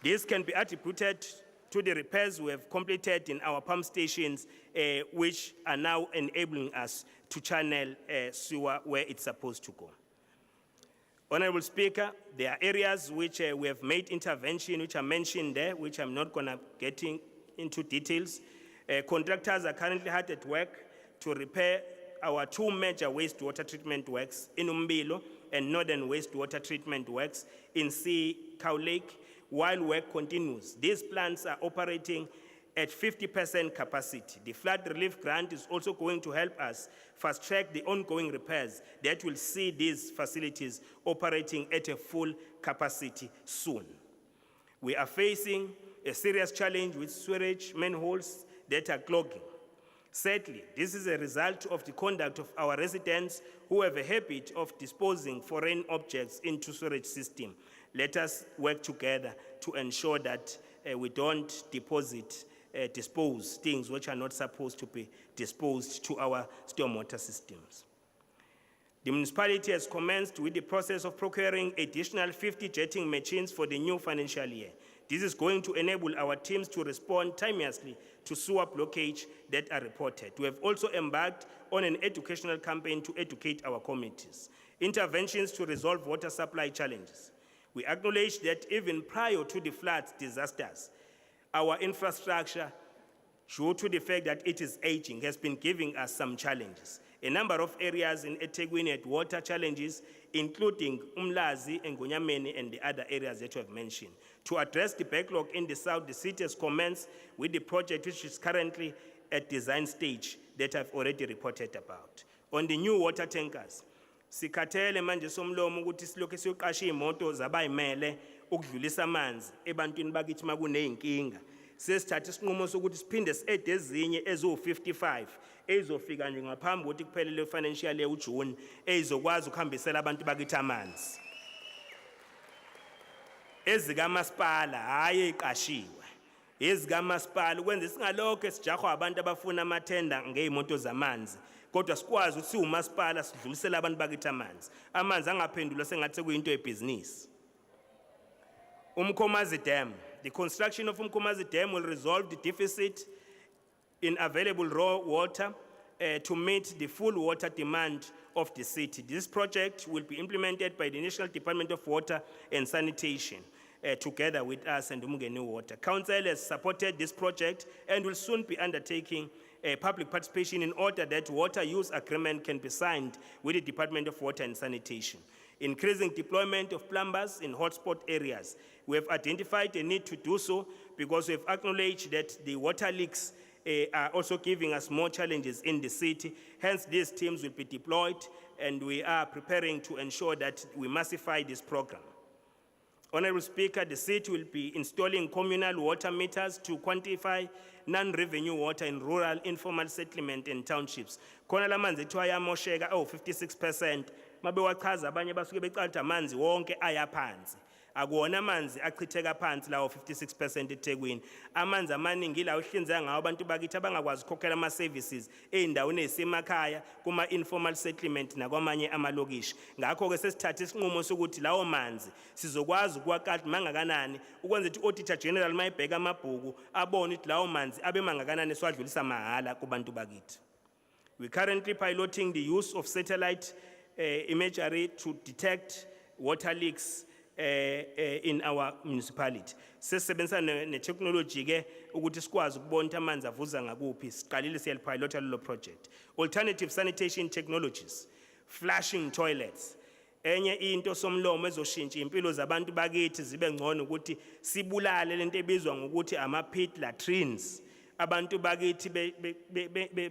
This can be attributed to the repairs we have completed in our pump stations, which are now enabling us to channel sewer where it's supposed to go. Honorable Speaker, there are areas which we have made intervention, which are mentioned there, which I'm not going to get into details. Contractors are currently hard at work to repair our two major wastewater treatment works in Umbilo and Northern Wastewater Treatment Works in Cow Lake. While work continues, these plants are operating at 50% capacity. The flood relief grant is also going to help us fast-track the ongoing repairs that will see these facilities operating at a full capacity soon. We are facing a serious challenge with sewerage manholes that are clogging. Sadly, this is a result of the conduct of our residents who have a habit of disposing foreign objects into sewerage system. Let us work together to ensure that we don't dispose things which are not supposed to be disposed to our stormwater systems. The municipality has commenced with the process of procuring additional 50 jetting machines for the new financial year. This is going to enable our teams to respond timeously to sewer blockage that are reported. We have also embarked on an educational campaign to educate our communities. Interventions to resolve water supply challenges. We acknowledge that even prior to the floods disasters, our infrastructure, due to the fact that it is aging, has been giving us some challenges. A number of areas in eThekwini had water challenges, including Umlazi and Ngonyameni and the other areas that you have mentioned. To address the backlog in the south, the city has commenced with the project which is currently at design stage that I've already reported about. On the new water tankers, sikhathele manje somlomo ukuthi silokho siyoqasha imoto zabayimele ukudlulisa amanzi ebantwini bakithi makuneyinkinga. Sesithatha isinqumo sokuthi siphinde siede ezinye ezo55 ezofika nje ngaphambi kokuthi kuphelele financial year uJune ezokwazi ukuhambisela abantu bakithi amanzi. Ezikamasipala hayi eqashiwe. Ezikamasipala ukwenza singalokho sijahwa abantu abafuna amathenda ngeimoto zamanzi. Kodwa sikwazi ukuthi umasipala sidlulisela abantu bakithi amanzi. Amanzi angaphendulwa sengathi kuyinto yebusiness. Umkhomazi Dam. The construction of Umkhomazi Dam will resolve the deficit in available raw water to meet the full water demand of the city. This project will be implemented by the National Department of Water and Sanitation together with us and Umgeni Water. Council has supported this project and will soon be undertaking public participation in order that water use agreement can be signed with the Department of Water and Sanitation. Increasing deployment of plumbers in hotspot areas. We have identified a need to do so because we have acknowledged that the water leaks are also giving us more challenges in the city. Hence, these teams will be deployed and we are preparing to ensure that we massify this program. Honorable Speaker, the city will be installing communal water meters to quantify non-revenue water in rural informal settlement and townships. Khona lamanzi ethu ayamosheka 56%. Mabe wachaza abanye basuke becalta amanzi wonke ayaphansi. Akuwona amanzi achitheka phansi lawo 56% eThekwini. Amanzi amaningi la uhlinzeka ngawo abantu bakithi abangakwazi ukukhokhela ama services eindaweni ezisemakhaya kuma informal settlement nakwamanye amalokishi. Ngakho ke sesithatha isinqumo sokuthi lawo manzi sizokwazi ukuwaqala mangakanani ukwenza ukuthi Auditor General mayibheka amabhuku abone ukuthi lawo manzi abe mangakanani siwadlulisa mahala kubantu bakithi. We currently piloting the use of satellite imagery to detect water leaks in our municipality. Sesebenzisa ne technology ke ukuthi sikwazi ukubona ukuthi amanzi avuza ngakuphi. Siqalile siyalipilota lelo project. Alternative sanitation technologies, flushing toilets. Enye into somlomo ezoshintsha impilo zabantu bakithi zibe ngcono ukuthi sibulale lento ebizwa ngokuthi ama pit latrines. Abantu bakithi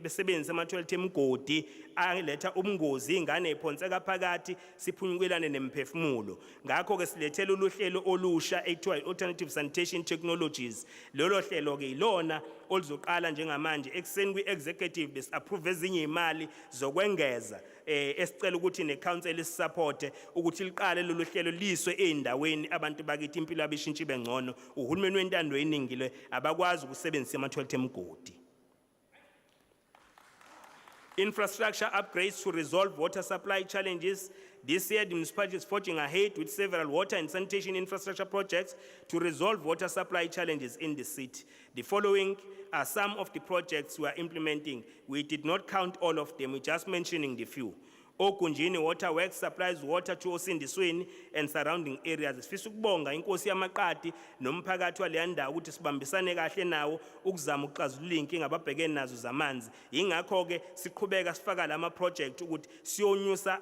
besebenzisa ama-toilet emgodi aletha ubungozi, ingane iphonseka phakathi siphunyukelane nemphefumulo. Ngakho ke silethela uluhlelo olusha ekuthiwa alternative sanitation technologies. Lolo hlelo ke ilona oluzoqala njengamanje ekuseni kwi-executive besi-approve ezinye imali zokwengeza esicela ukuthi ne-council isupporte ukuthi liqale lolu hlelo liswe ey'ndaweni abantu bakithi impilo yabo ishintshe ibe ngcono. Uhulumeni wentando yeningi le abakwazi ukusebenzisa ama-toilet emgodi. Infrastructure upgrades to resolve water supply challenges. This year, the municipality is forging ahead with several water and sanitation infrastructure projects to resolve water supply challenges in the city. The following are some of the projects we are implementing. We did not count all of them, we're just mentioning the few. Okunjini Water Works supplies water to Osindisweni and surrounding areas. Sifisa ukubonga inkosi yamaqadi nomphakathi waleya ndawo ukuthi sibambisane kahle nawo ukuzama ukuxazulula inkinga ababhekene nazo zamanzi. Yingakho ke siqhubeka sifaka lama project ukuthi siyonyusa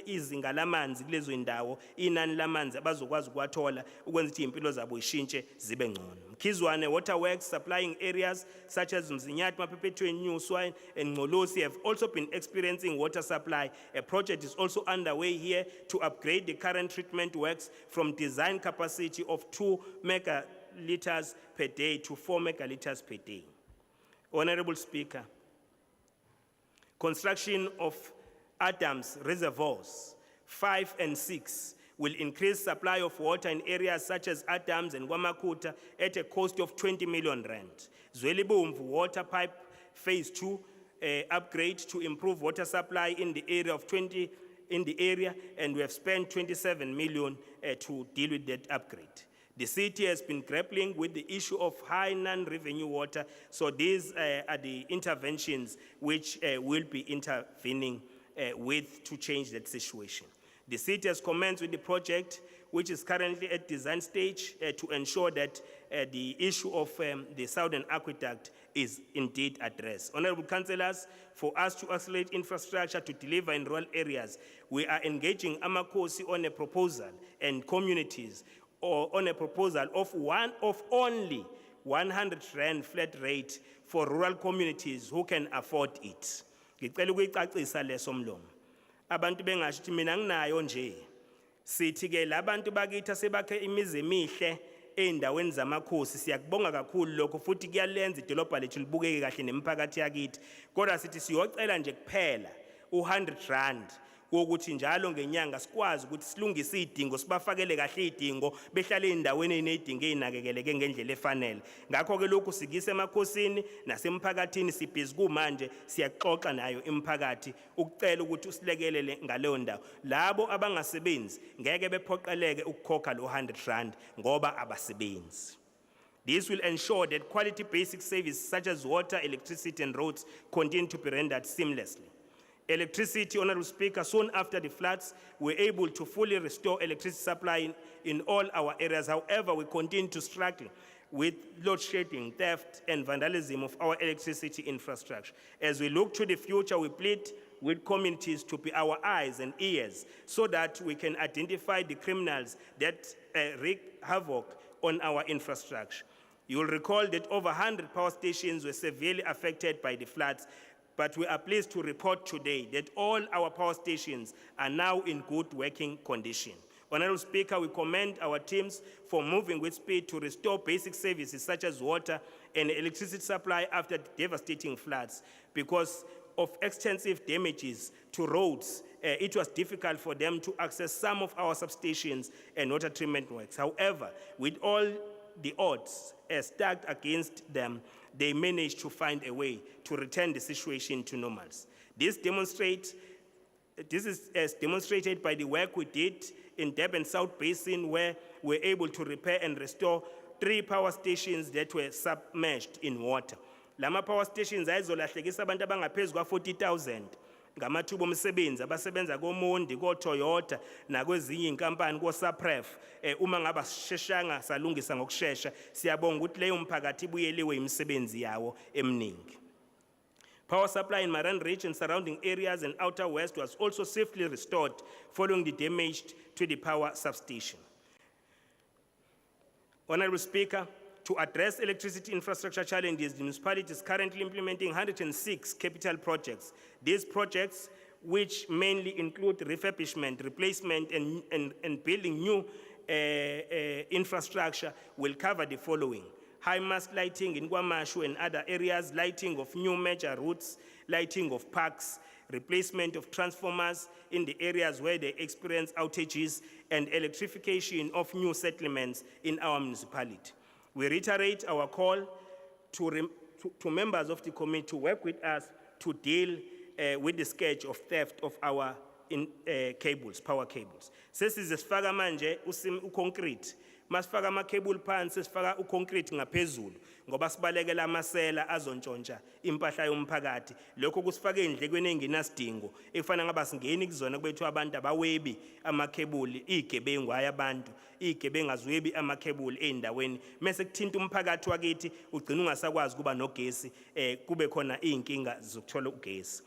izinga lamanzi kulezo indawo, inani lamanzi abazokwazi ukwathola ukwenza ukuthi impilo zabo ishintshe zibe ngcono. Mkhizwane Water Works supplying areas such as Mzinyathi, Mapepetweni, New Swine and Ngolosi have also been experiencing water supply. A project is also underway here to upgrade the current treatment works from design capacity of 2 megaliters per day to 4 megaliters per day. Honorable Speaker, construction of Adams reservoirs 5 and 6 will increase supply of water in areas such as Adams and Wamakuta at a cost of 20 million rand. Zwelibomvu water pipe phase 2 upgrade to improve water supply in the area and we have spent 27 million to deal with that upgrade. The city has been grappling with the issue of high non-revenue water, so these are the interventions which will be intervening with to change that situation. The city has commenced with the project, which is currently at design stage, to ensure that the issue of the Southern Aqueduct is indeed addressed. Honorable Councillors, for us to accelerate infrastructure to deliver in rural areas, we are engaging Amakosi on a proposal and communities or on a proposal of only 100 rand flat rate for rural communities who can afford it. Ngicela ukuyicacisa leso mlomo. Abantu bengasho ukuthi mina nginayo nje. Sithi ke labantu bakithi sebakhe imizi emihle eindaweni zamakhosi, siyakubonga kakhulu lokho futhi kuyalenza idolobha lethu libukeke kahle nemiphakathi yakithi. Kodwa sithi siyocela nje kuphela u100 rand wokuthi njalo ngenyanga sikwazi ukuthi silungise idingo, sibafakele kahle idingo, behlale endaweni enedingo einakekeleke ngendlela efanele. Ngakho ke lokhu sikise emakhosini nasemphakathini sibhizi kumanje siyaxoxa nayo imiphakathi ukucela ukuthi usilekelele ngaleyo ndawo. Labo abangasebenzi ngeke bephoqeleke ukukhokha lo 100 rand ngoba abasebenzi. This will ensure that quality basic services such as water, electricity and roads continue to be rendered seamlessly. Electricity, Honorable Speaker, soon after the floods, we were able to fully restore electricity supply in all our areas. However, we continue to struggle with load shedding, theft, and vandalism of our electricity infrastructure. As we look to the future, we plead with communities to be our eyes and ears so that we can identify the criminals that wreak havoc on our infrastructure. You will recall that over 100 power stations were severely affected by the floods, but we are pleased to report today that all our power stations are now in good working condition. Honorable Speaker, we commend our teams for moving with speed to restore basic services such as water and electricity supply after devastating floods. Because of extensive damages to roads, it was difficult for them to access some of our substations and water treatment works. However, with all the odds stacked against them, they managed to find a way to return the situation to normals. This is as demonstrated by the work we did in Durban South Basin, where we were able to repair and restore 3 power stations that were submerged in water. Lama power stations ayizolahlekisa abantu abangaphezu kwa 40,000 ngamathuba omsebenzi abasebenza koMondi koToyota nakwezinye inkampani koSapref uma ngaba sisheshanga salungisa ngokusheshsha siyabonga ukuthi leyo mphakathi ibuyeliwe imisebenzi yawo eminingi. Power supply in Maran region, surrounding areas and Outer West was also safely restored following the damage to the power substation. Honorable Speaker, to address electricity infrastructure challenges, the municipality is currently implementing 106 capital projects. These projects, which mainly include refurbishment, replacement, and building new infrastructure, will cover the following: high mast lighting in Guamashu and other areas, lighting of new major routes, lighting of parks, replacement of transformers in the areas where they experience outages, and electrification of new settlements in our municipality. We reiterate our call to members of the committee to work with us to deal with the scourge of theft of our cables, power cables. Sesizifaka manje uconcrete. Masifaka ama-cable phansi sesifaka uconcrete ngaphezulu ngoba sibalekela amasela azontshontsha impahla yomphakathi. Lokho kusifaka endlekweni engenasidingo ekufana ngaba singeni kuzona kubethu abantu abawebi ama-cable, igebengu ayabantu, igebengu azwebi ama-cable eindaweni. Mase kuthinta umphakathi wakithi ugcina ungasakwazi kuba nogesi kube khona inkinga zokuthola ugesi.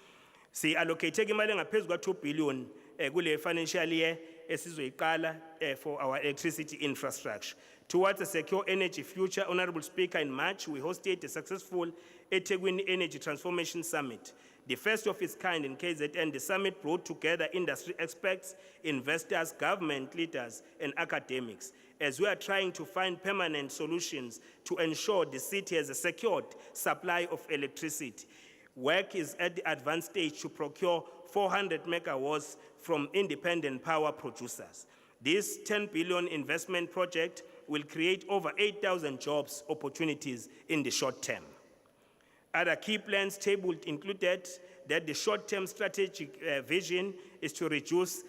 Si-allocate imali engaphezulu ka-2 billion kule financial year esizoyiqala for our electricity infrastructure. Towards a secure energy future, Honorable Speaker, in March, we hosted a successful eThekwini Energy Transformation Summit, the first of its kind in KZN. The summit brought together industry experts, investors, government leaders, and academics, as we are trying to find permanent solutions to ensure the city has a secured supply of electricity. Work is at the advanced stage to procure 400 megawatts from independent power producers. This 10 billion investment project will create over 8,000 jobs opportunities in the short term. Other key plans tabled included that the short-term strategic vision is to reduce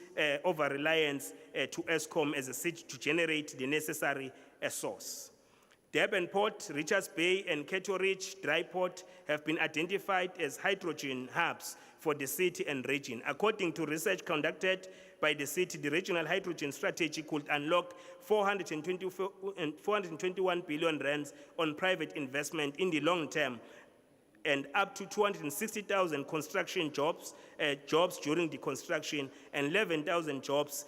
over-reliance to ESCOM as a city to generate the necessary source. Durban Port, Richards Bay, and Keto Ridge Dry Port have been identified as hydrogen hubs for the city and region. According to research conducted by the city, the regional hydrogen strategy could unlock 421 billion rands on private investment in the long term, and up to 260,000 construction jobs during the construction, and 11,000 jobs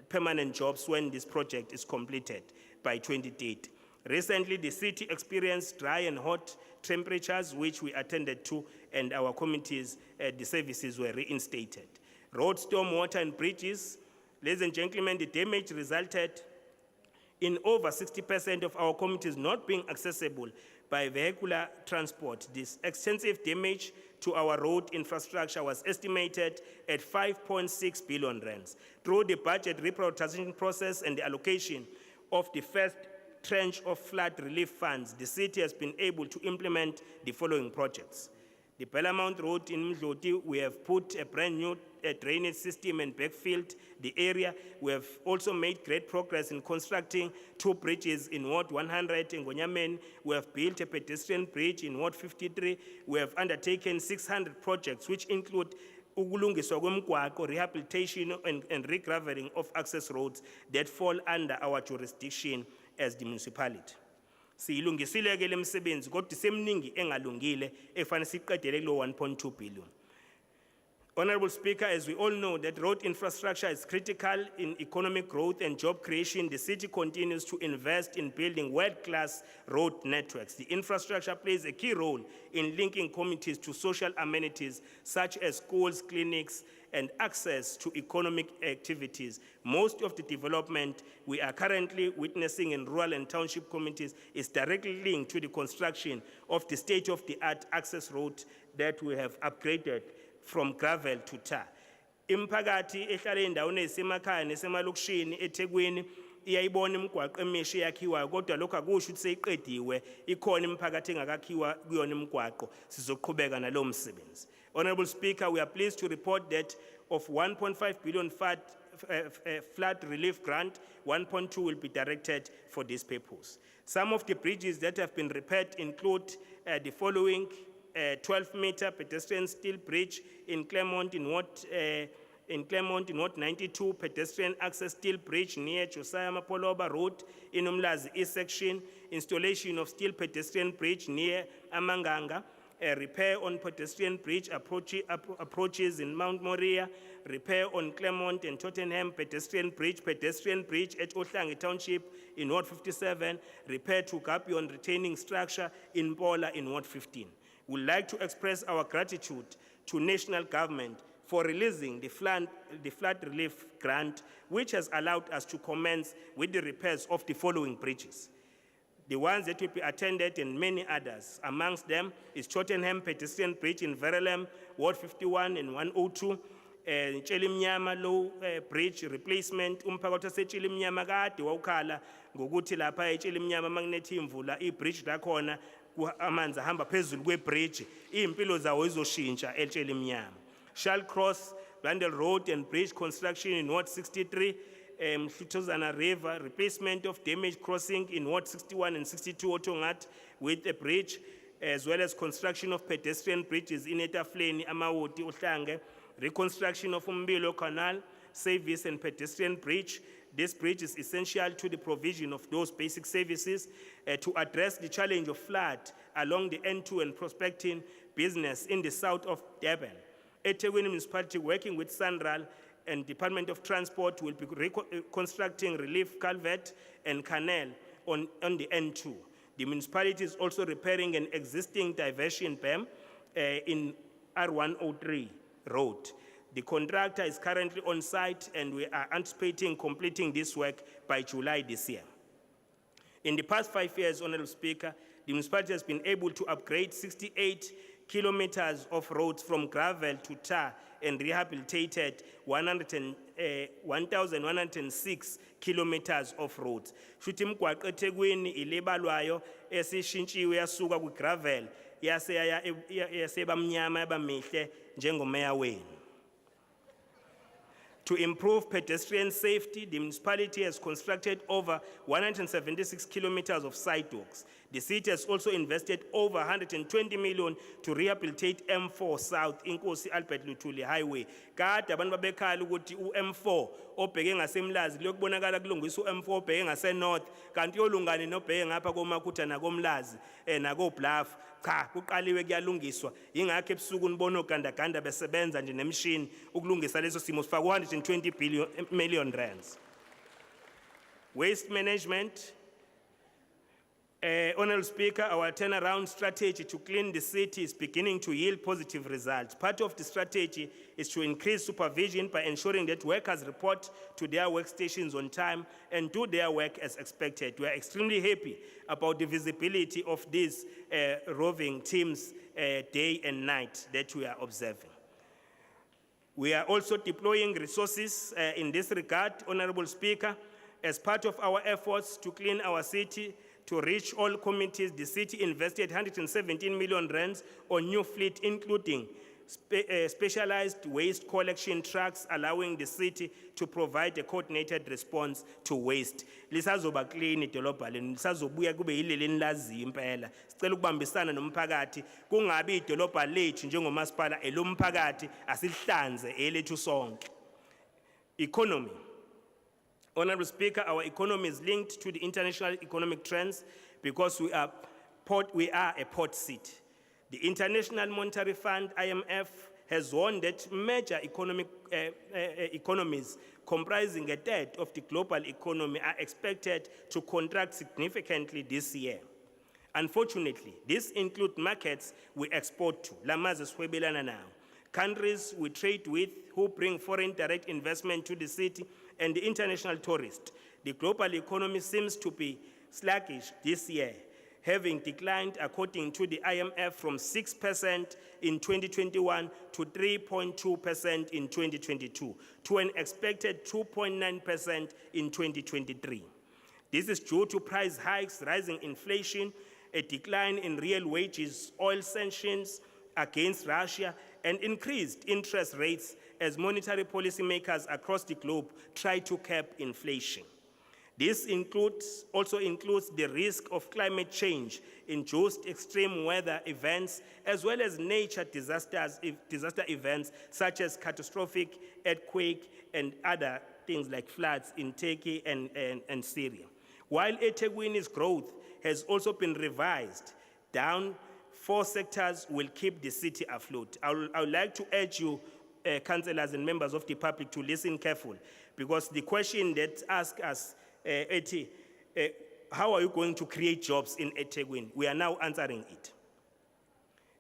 permanent jobs when this project is completed by 2030. Recently, the city experienced dry and hot temperatures, which we attended to, and our committees, the services were reinstated. Road, storm water, and bridges. Ladies and gentlemen, the damage resulted in over 60% of our communities not being accessible by vehicular transport. This extensive damage to our road infrastructure was estimated at 5.6 billion rands. Through the budget reprioritization process and the allocation of the first tranche of flood relief funds, the city has been able to implement the following projects. The Bellamount Road in Mdloti, we have put a brand new drainage system and backfilled the area. We have also made great progress in constructing 2 bridges in Ward 100 in Ngonyameni. We have built a pedestrian bridge in Ward 53. We have undertaken 600 projects, which include ukulungiswa kwemigwaqo, rehabilitation and regraveling of access roads that fall under our jurisdiction as the municipality. Siyilungisile ke lemsebenzi kodwa semningi engalungile efanele siqedele kulo 1.2 billion. Honorable Speaker, as we all know that road infrastructure is critical in economic growth and job creation, the city continues to invest in building world-class road networks. The infrastructure plays a key role in linking communities to social amenities such as schools, clinics, and access to economic activities. Most of the development we are currently witnessing in rural and township communities is directly linked to the construction of the state-of-the-art access road that we have upgraded from gravel to tar. Imphakathi ehlala endaweni ezisemakhaya nesemalokishini eThekwini iyayibona imigwaqo emisha yakhiwa kodwa lokho akusho ukuthi seyiqediwe, ikhona imphakathi engakakhiwa kuyona imigwaqo. Sizoqhubeka nalo msebenzi. Honorable Speaker, we are pleased to report that of 1.5 billion flood relief grant, 1.2 will be directed for this purpose. Some of the bridges that have been repaired include the following: 12-meter pedestrian steel bridge in Claremont in Ward 92, pedestrian access steel bridge near Josiah Mapoloba Road in Umlazi East section, installation of steel pedestrian bridge near Amanganga, a repair on pedestrian bridge approaches in Mount Moriah, repair on Claremont and Tottenham pedestrian bridge at Ohlange Township in Ward 57, repair to Gapion retaining structure in Pola in Ward 15. We'd like to express our gratitude to national government for releasing the flood relief grant, which has allowed us to commence with the repairs of the following bridges. The ones that will be attended and many others. Amongst them is Tottenham pedestrian bridge in Verulam, Ward 51 and 102, Chelimnyama low bridge replacement, umpakotha seChelimnyama kade wawukhala ngokuthi lapha eChelimnyama magnethi imvula ibridge lakhona amanzi ahamba phezulu kwebridge, impilo zawo izoshintsha eChelimnyama. Shall Cross, Vandal Road and bridge construction in Ward 63, Mhlutuzana River, replacement of damaged crossing in Ward 61 and 62 Otongat with a bridge, as well as construction of pedestrian bridges in Etafleni, Amawoti, Ohlange, reconstruction of Umbilo Canal, service and pedestrian bridge. This bridge is essential to the provision of those basic services to address the challenge of flood along the N2 and prospecting business in the south of Durban. eThekwini Municipality, working with Sanral and Department of Transport, will be constructing relief culvert and canal on the N2. The municipality is also repairing an existing diversion berm in R103 road. The contractor is currently on site and we are anticipating completing this work by July this year. In the past 5 years, Honorable Speaker, the municipality has been able to upgrade 68 kilometers of roads from gravel to tar and rehabilitated 1,106 kilometers of roads. Shuthi imigwaqo eThekwini ilebalwayo esishintshiwe yasuka ku-gravel yasebamnyama yabamihle njengomeya wenu. To improve pedestrian safety, the municipality has constructed over 176 kilometers of sidewalks. The city has also invested over 120 million to rehabilitate M4 South, Inkosi Albert Luthuli Highway. Kade abantu babekhala ukuthi u-M4 obheke ngasemlazi lokubonakala kulungiswa u-M4 obheke ngase-north, kanti yolungane nobheke ngapha koMakutha nakomlazi nakoBluff. Cha, kuqaliwe kuyalungiswa. Ingakho ebusuku nibona ogandaganda besebenza nje nemishini ukulungisa leso simo sifaka 120 million rands. Waste management. Honorable Speaker, our turnaround strategy to clean the city is beginning to yield positive results. Part of the strategy is to increase supervision by ensuring that workers report to their workstations on time and do their work as expected. We are extremely happy about the visibility of these roving teams day and night that we are observing. We are also deploying resources in this regard, Honorable Speaker. As part of our efforts to clean our city, to reach all communities, the city invested 117 million rands on new fleet, including specialized waste collection trucks, allowing the city to provide a coordinated response to waste. Lisazoba clean idolobha lenu, lisazobuya kube yileli enilaziyo impela. Sicela ukubambisana nomphakathi, kungabi idolobha lethu njengomasipala elomphakathi asihlanze elethu sonke. Economy. Honorable Speaker, our economy is linked to the international economic trends because we are a port city. The International Monetary Fund, IMF, has warned that major economies comprising a third of the global economy are expected to contract significantly this year. Unfortunately, these include markets we export to, countries we trade with who bring foreign direct investment to the city, and the international tourist. The global economy seems to be sluggish this year, having declined, according to the IMF, from 6% in 2021 to 3.2% in 2022, to an expected 2.9% in 2023. This is due to price hikes, rising inflation, a decline in real wages, oil sanctions against Russia, and increased interest rates as monetary policy makers across the globe try to cap inflation. This also includes the risk of climate change, induced extreme weather events, as well as nature disaster events such as catastrophic earthquake and other things like floods in Turkey and Syria. While eThekwini's growth has also been revised down, 4 sectors will keep the city afloat. I would like to urge you, councillors and members of the public, to listen carefully, because the question that asks us, how are you going to create jobs in eThekwini? We are now answering it.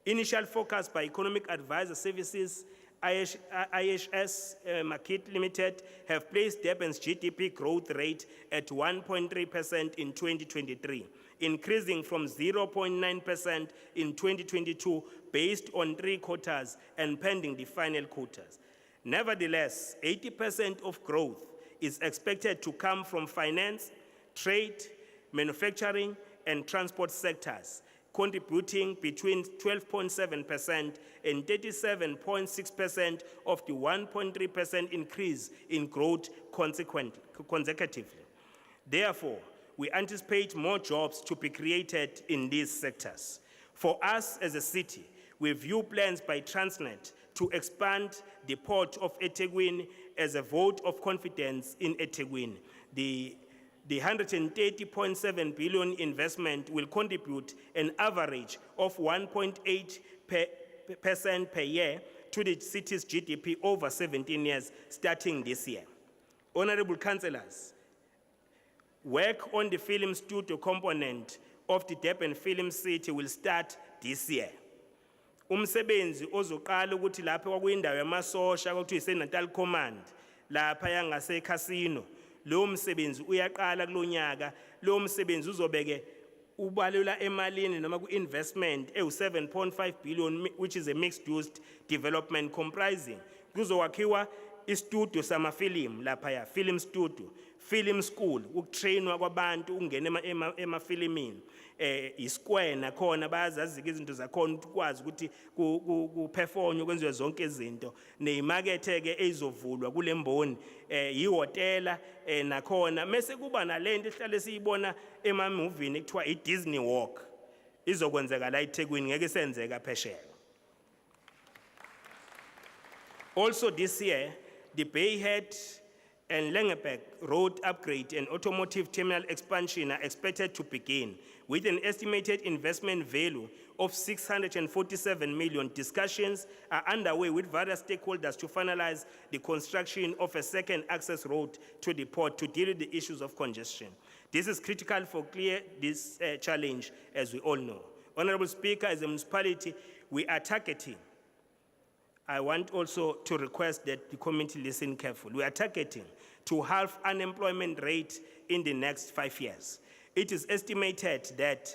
Initial focus by Economic Advisor Services, IHS Market Limited, have placed Durban's GDP growth rate at 1.3% in 2023, increasing from 0.9% in 2022 based on 3 quarters and pending the final quarters. Nevertheless, 80% of growth is expected to come from finance, trade, manufacturing, and transport sectors, contributing between 12.7% and 37.6% of the 1.3% increase in growth consecutively. Therefore, we anticipate more jobs to be created in these sectors. For us as a city, we view plans by Transnet to expand the port of eThekwini as a vote of confidence in eThekwini. The 130.7 billion investment will contribute an average of 1.8% per year to the city's GDP over 17 years, starting this year. Honorable councillors, work on the film studio component of the Durban Film City will start this year. Umsebenzi ozoqala ukuthi lapha kwakuyindawo yamasosha kwakuthiwa iseNatal Command lapha yangase casino, lo msebenzi uyaqala kulonyaka. Lo msebenzi uzobeke ubalula emalini noma ku-investment ewu-7.5 billion, which is a mixed-use development comprising kuzokwakhiwa istudio samafilimu lapha, film studio, film school, ukutrainwa kwabantu ukungena emafilimini, isquare nakhona bayazazi-ke izinto zakhona ukuthi ukwazi ukuthi kuperformwe kwenziwe zonke izinto, neyimakethe-ke ezovulwa kule mboni, yihhotela nakhona. Mese kuba nalento ehlale siyibona emamovini ekuthiwa i-Disney Walk, izokwenzeka la eThekwini, ngeke isenzeka phesheya. Also this year, the Bayhead and Langeberg road upgrade and automotive terminal expansion are expected to begin with an estimated investment value of 647 million. Discussions are underway with various stakeholders to finalize the construction of a second access road to the port to deal with the issues of congestion. This is critical for clear this challenge, as we all know. Honorable Speaker, as a municipality, we are targeting. I want also to request that the committee listen carefully. We are targeting to halve unemployment rate in the next 5 years. It is estimated that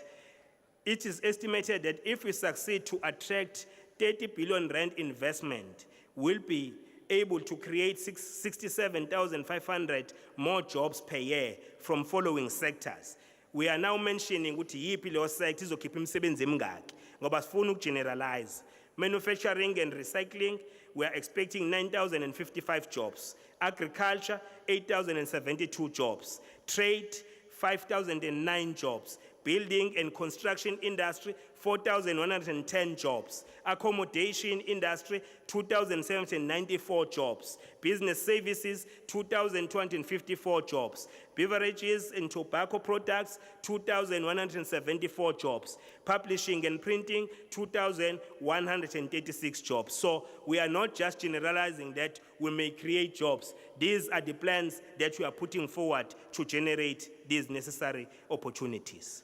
if we succeed to attract 30 billion rand investment, we'll be able to create 67,500 more jobs per year from following sectors. We are now mentioning ukuthi yiphi leyo sector izokhipha imisebenzi emingaki ngoba sifuna ukugeneralize. Manufacturing and recycling, we are expecting 9,055 jobs. Agriculture, 8,072 jobs. Trade, 5,009 jobs. Building and construction industry, 4,110 jobs. Accommodation industry, 2,794 jobs. Business services, 2,254 jobs. Beverages and tobacco products, 2,174 jobs. Publishing and printing, 2,136 jobs. So we are not just generalizing that we may create jobs. These are the plans that we are putting forward to generate these necessary opportunities.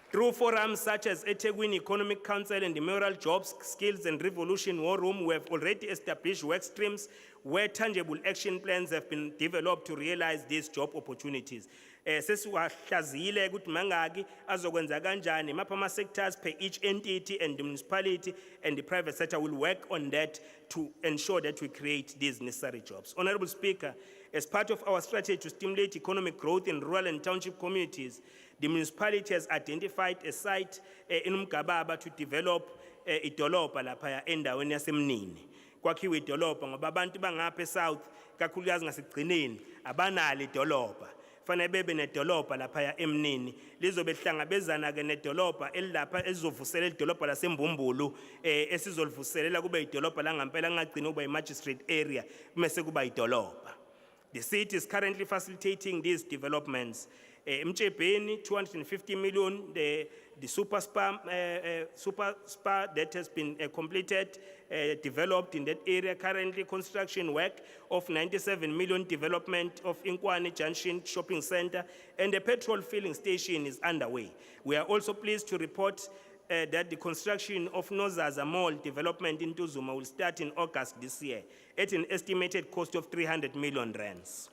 Through forums such as eThekwini Economic Council and the Mayoral Jobs, Skills and Revolution War Room, we have already established work streams where tangible action plans have been developed to realize these job opportunities. Sesiwahlaziyile ukuthi mangaki azokwenza kanjani mapha ama-sectors per each entity, and the municipality and the private sector will work on that to ensure that we create these necessary jobs. Honorable Speaker, as part of our strategy to stimulate economic growth in rural and township communities, the municipality has identified a site in Mgababa to develop idolobha lapha endaweni yaseMnini. Kwakhiwe idolobha ngoba abantu bangapha eSouth kakhulukazi ngasekugcineni abanalo idolobha. Fanele bebe nedolobha lapha eMnini lizobe lihlangabezana ke nedolobha elilapha ezizovusela idolobha laseMbumbulu esizolivuselela kube idolobha langampela ngagcina kuba i-magistrate area bese kuba idolobha. The city is currently facilitating these developments. Mchebeni 250 million, the super spa that has been completed, developed in that area. Currently construction work of 97 million development of Inkwani Junction Shopping Center, and the petrol filling station is underway. We are also pleased to report that the construction of Nozaza Mall development in Tuzuma will start in August this year at an estimated cost of 300 million rands.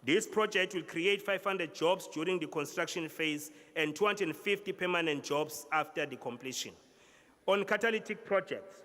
This project will create 500 jobs during the construction phase and 250 permanent jobs after the completion. On catalytic projects,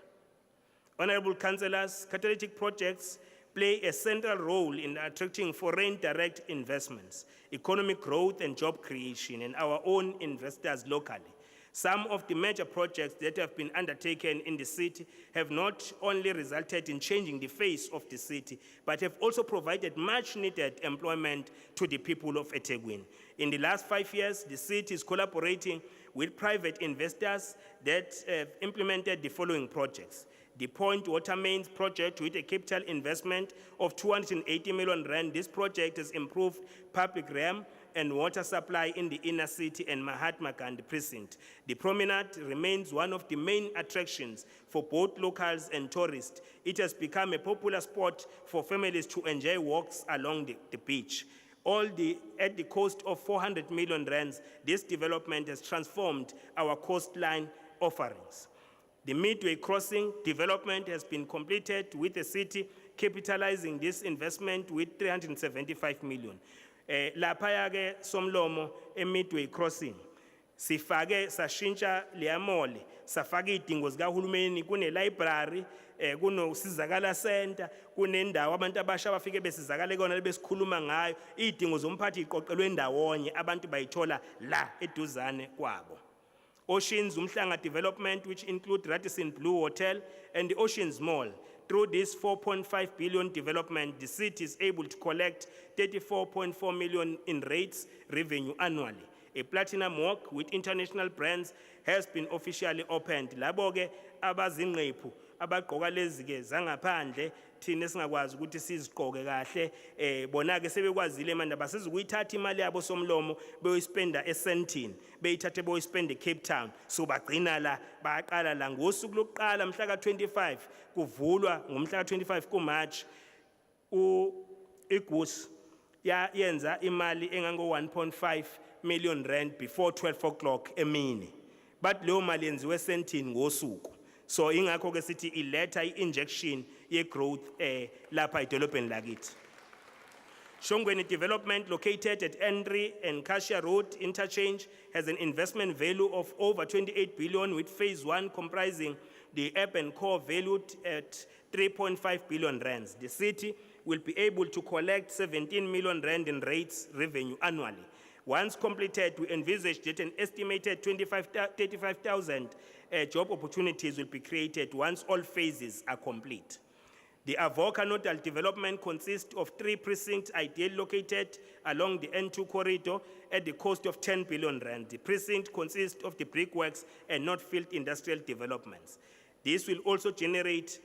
Honorable Councillors, catalytic projects play a central role in attracting foreign direct investments, economic growth and job creation, and our own investors locally. Some of the major projects that have been undertaken in the city have not only resulted in changing the face of the city, but have also provided much needed employment to the people of eThekwini. In the last 5 years, the city is collaborating with private investors that have implemented the following projects. The Point Water Mains project with a capital investment of 280 million rand. This project has improved public realm and water supply in the inner city and Mahatma Gandhi precinct. The promenade remains one of the main attractions for both locals and tourists. It has become a popular spot for families to enjoy walks along the beach. At the cost of 400 million rands, this development has transformed our coastline offerings. The Midway Crossing development has been completed with the city capitalizing this investment with 375 million. Lapha ke somlomo Midway Crossing sifake sashintsha leya mall safaka idingo zikahulumeni kune library kuno sizakala center kunendawo abantu abasha bafike besizakale kona besikhuluma ngayo idingo zomphathi iqoqelwe ndawonye abantu bayithola la eduzane kwabo. Oceans Umhlanga development, which include Radisson Blue Hotel and the Oceans Mall. Through this 4.5 billion development, the city is able to collect 34.4 million in rates revenue annually. A platinum walk with international brands has been officially opened. Labo ke abazinqephu abagqoka lezi ke zangaphandle thina singakwazi ukuthi sizigqoke kahle bona ke sebekwazile manje basizukuyithatha imali yabo somlomo beyoyispenda eSandton beyithathe beyoyispenda eCape Town so bagcina la baqala la ngosuku lokuqala mhla ka25 kuvulwa ngomhla ka25 kuMarch iGoose yenza imali engango 1.5 million rand before 12 o'clock emini but leyo mali yenziwe eSandton ngosuku. So ingakho ke sithi iletha injection ye growth lapha edolobheni lakithi. Shongweni development located at Henry and Kasia Road interchange has an investment value of over 28 billion with phase 1 comprising the urban core valued at 3.5 billion rands. The city will be able to collect 17 million rand in rates revenue annually. Once completed, we envisage that an estimated 35,000 job opportunities will be created once all phases are complete. The Avoca nodal development consists of 3 precincts ideally located along the N2 corridor at the cost of 10 billion rand. The precinct consists of the brickworks and Northfield industrial developments. This will also generate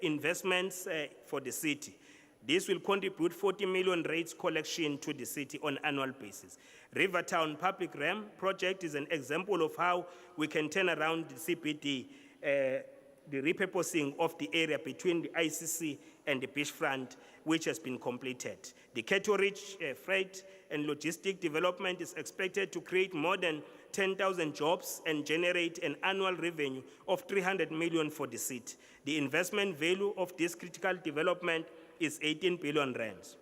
investments for the city. This will contribute 40 million rates collection to the city on an annual basis. Rivertown Public Realm project is an example of how we can turn around the CBD, the repurposing of the area between the ICC and the beachfront, which has been completed. The Keto Ridge freight and logistic development is expected to create more than 10,000 jobs and generate an annual revenue of 300 million for the city. The investment value of this critical development is 18 billion rands.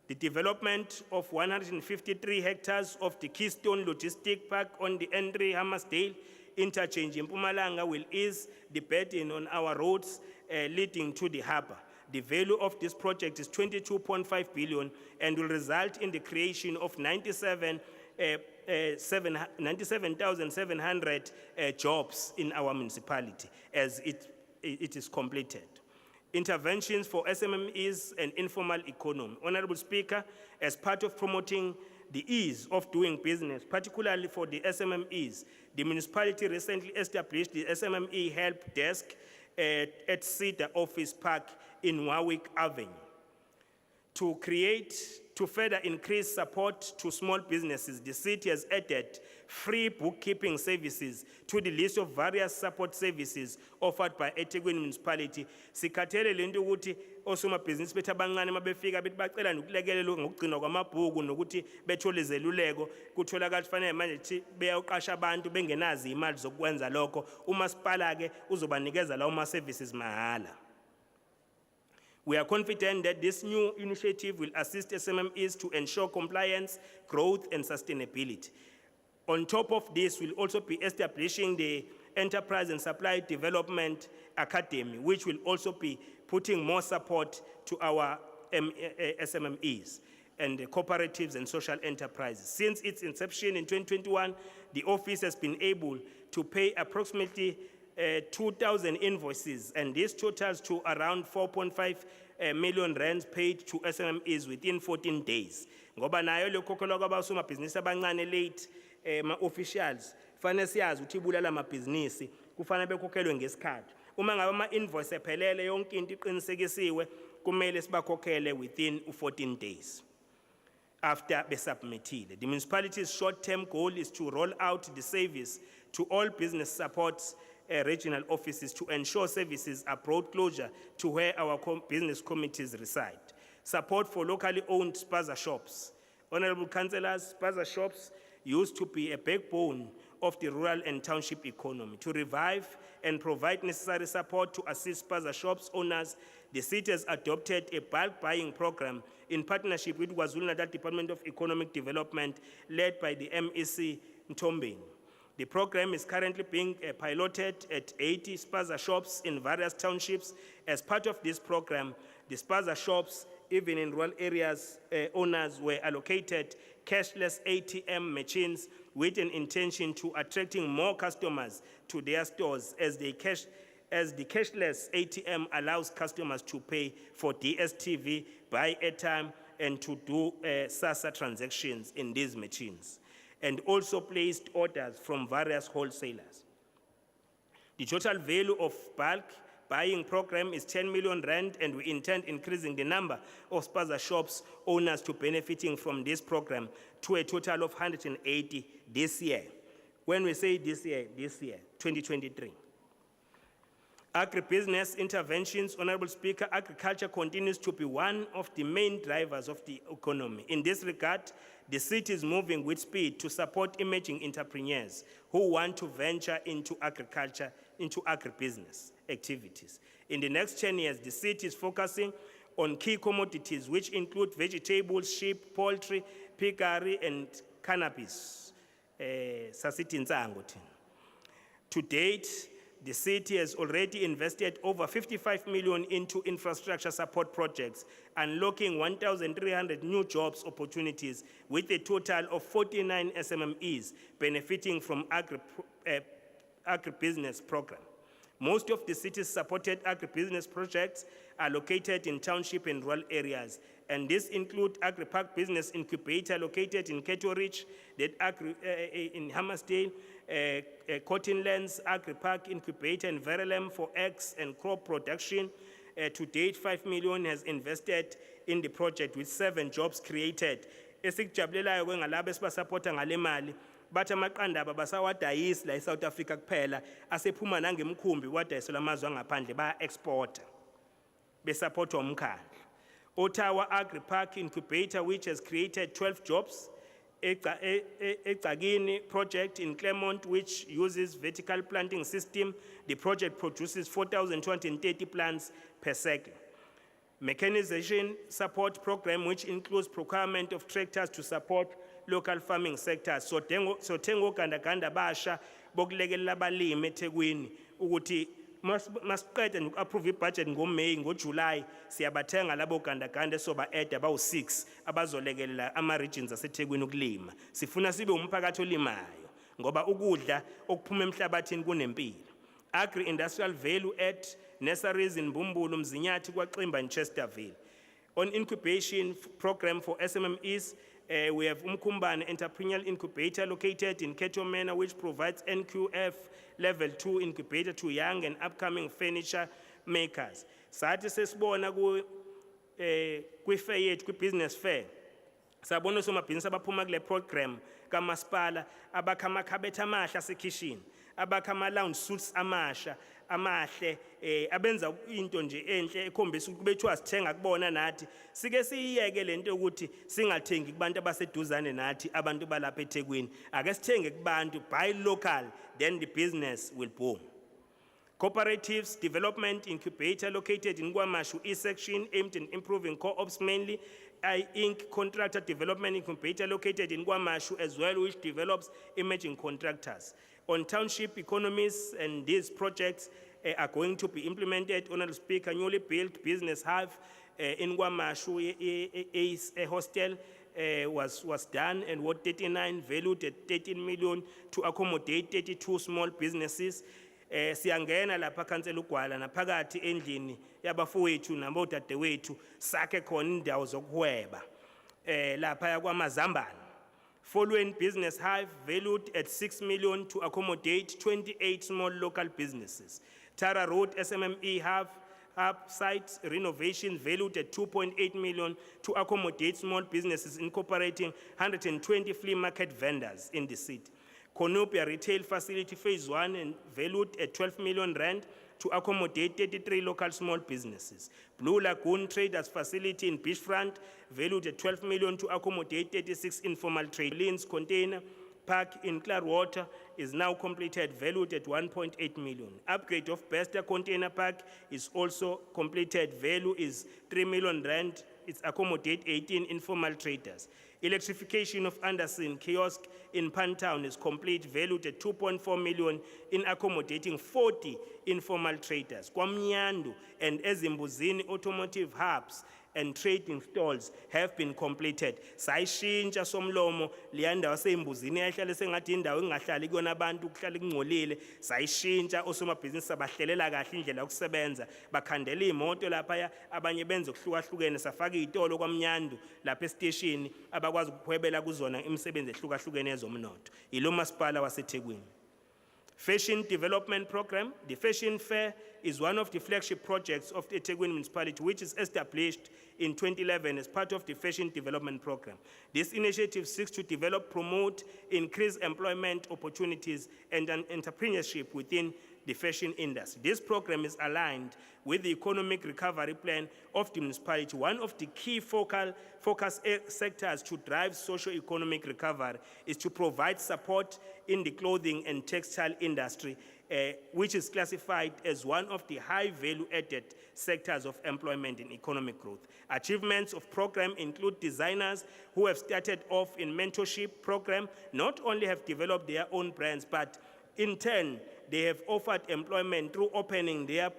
The development of 153 hectares of the Keystone Logistic Park on the Henry Hammersdale interchange in Mpumalanga will ease the burden on our roads leading to the harbor. The value of this project is 22.5 billion and will result in the creation of 97,700 jobs in our municipality as it is completed. interventions for SMMEs and informal economy. Honorable Speaker, as part of promoting the ease of doing business, particularly for the SMMEs, the municipality recently established the SMME Help Desk at Cedar Office Park in Warwick Avenue. To further increase support to small businesses, the city has added free bookkeeping services to the list of various support services offered by eThekwini municipality. Sikhathele lento ukuthi osomabhizinisi bethu abancane mabefika bethi bacela nokulekelelwa ngokugcinwa kwamabhuku nokuthi bethole izeluleko kutholakala kufanele manje ukuthi beyawuqasha abantu bengenazi imali zokwenza lokho. Umasipala ke uzobanikeza lawo ma services mahala. We are confident that this new initiative will assist SMMEs to ensure compliance, growth, and sustainability. On top of this, we'll also be establishing the Enterprise and Supply Development Academy, which will also be putting more support to our SMMEs and the cooperatives and social enterprises. Since its inception in 2021, the office has been able to pay approximately 2,000 invoices, and this totals to around 4.5 million rands paid to SMMEs within 14 days. Ngoba nayo le kokholwa kwabasomabhizinisi abancane late ma-officials fanele siyazi ukuthi ibulala amabhizinisi kufanele bekhokhelwe ngesikhathi. Uma ngabe ama-invoice ephelele yonke into iqinisekisiwe kumele sibakhokhele within 14 days after besubmitted. The municipality's short-term goal is to roll out the service to all business supports regional offices to ensure services are brought closer to where our business committees reside. Support for locally owned spaza shops. Honorable Councillors, spaza shops used to be a backbone of the rural and township economy. To revive and provide necessary support to assist spaza shops owners, the city has adopted a bulk buying program in partnership with KwaZulu-Natal Department of Economic Development led by the MEC Mtombeni. The program is currently being piloted at 80 spaza shops in various townships. As part of this program, the spaza shops, even in rural areas, owners were allocated cashless ATM machines with an intention to attracting more customers to their stores as the cashless ATM allows customers to pay for DSTV, buy airtime, and to do SASSA transactions in these machines, and also placed orders from various wholesalers. The total value of bulk buying program is 10 million rand, and we intend increasing the number of spaza shops owners to benefiting from this program to a total of 180 this year. When we say this year, 2023. Agribusiness interventions, Honorable Speaker, agriculture continues to be one of the main drivers of the economy. In this regard, the city is moving with speed to support emerging entrepreneurs who want to venture into agriculture, into agribusiness activities. In the next 10 years, the city is focusing on key commodities, which include vegetables, sheep, poultry, piggery, and cannabis. To date, the city has already invested over 55 million into infrastructure support projects, unlocking 1,300 new jobs opportunities with a total of 49 SMMEs benefiting from agribusiness program. Most of the city's supported agribusiness projects are located in township and rural areas, and this include Agri-Park Business Incubator located in Keto Ridge, in Hammersdale, Cottonlands Agri-Park Incubator in Verulam for eggs and crop production. To date, 5 million has invested in the project with 7 jobs created. Esikujabulelayo kwengalabo esibasupporta ngale mali, bathi amaqanda aba basawadayisi la eSouth Africa kuphela, asephuma nangemkhumbi wadayisela amazwe angaphandle baya-exporta besupportwa umkhandlu. Ottawa Agri-Park Incubator, which has created 12 jobs. Egcagini project in Claremont, which uses vertical planting system. The project produces 4,230 plants per cycle. Mechanization support program, which includes procurement of tractors to support local farming sectors. So tengo ganda basha bokulekelela abalimi eThekwini ukuthi masiqeda noku-approve ibudget ngoMay, ngoJuly siyabathenga labo gandaganda soba-add abawu-6 abazolekelela ama-regions aseThekwini ukulima. Sifuna sibe umphakathi olimayo ngoba ukudla okuphuma emhlabathini kunempilo. Agri-industrial value add nurseries in Bumbulu, Mzinyathi, KwaXimba, and Chesterville. On incubation program for SMMEs, we have Umkumbane Entrepreneurial Incubator located in Keto Manor, which provides NQF Level 2 incubator to young and upcoming furniture makers. Sathi sesibona kwi-fair yethu, kwi-business fair, sabona osomabhizinisi abaphuma kule program kamasipala abakha amakhabethe amahle asekhishini, abakha ama-lounge suites amasha amahle, abenza into nje enhle ekhombisa ukuthi bethiwa sithenga kubona nathi. Sike siyiyeke lento yokuthi singathengi kubantu abaseduzane nathi, abantu balapha eThekwini. Ake sithenge kubantu, buy local, then the business will boom. Cooperatives Development Incubator located in KwaMashu East Section, aimed at improving co-ops mainly. Inc. Contractor Development Incubator located in KwaMashu as well, which develops emerging contractors. On township economies, and these projects are going to be implemented. Honorable Speaker, newly built business hub in KwaMashu, a hostel was done, and Ward 39 valued at 13 million to accommodate 32 small businesses. Siyangena lapha kansela uGwala naphakathi endlini yabafowethu nabodadewethu sakhe khona indawo zokuhweba lapha yakwamazambane. Following business hive valued at 6 million to accommodate 28 small local businesses. Tara Road SMME hub site renovation valued at 2.8 million to accommodate small businesses incorporating 120 flea market vendors in the city. Konopia Retail Facility Phase 1 and valued at 12 million rand to accommodate 33 local small businesses. Blue Lagoon Traders Facility in Beachfront valued at 12 million to accommodate 36 informal trade. Lanes Container Park in Clearwater is now completed, valued at 1.8 million. Upgrade of Bester Container Park is also completed, value is 3 million rand. It's accommodate 18 informal traders. Electrification of Anderson Kiosk in Pantown is complete, valued at 2.4 million in accommodating 40 informal traders. KwaMnyandu and Ezimbuzini automotive hubs and trading stalls have been completed. Sayishintsha somlomo liyanda wasembuzini eyahlale sengathi indawo engahlali kuyona abantu kuhlala kungcolile. Sayishintsha osomabhizinisi abahlelela kahle indlela yokusebenza, bakhandela imoto lapha, abanye benze kuhlukahlukene, safaka izitolo KwaMnyandu lapha estation abakwazi ukuhwebela kuzona imisebenzi ehlukahlukene ezomnotho. Ilo masipala waseThekwini. Fashion Development Program. The Fashion Fair is one of the flagship projects of the Ethekwini Municipality, which is established in 2011 as part of the Fashion Development Program. This initiative seeks to develop, promote, increase employment opportunities and entrepreneurship within the fashion industry. This program is aligned with the economic recovery plan of the municipality. One of the key focus sectors to drive socio-economic recovery is to provide support in the clothing and textile industry, which is classified as one of the high value-added sectors of employment and economic growth. Achievements of program include designers who have started off in mentorship program, not only have developed their own brands, but in turn, they have offered employment through opening their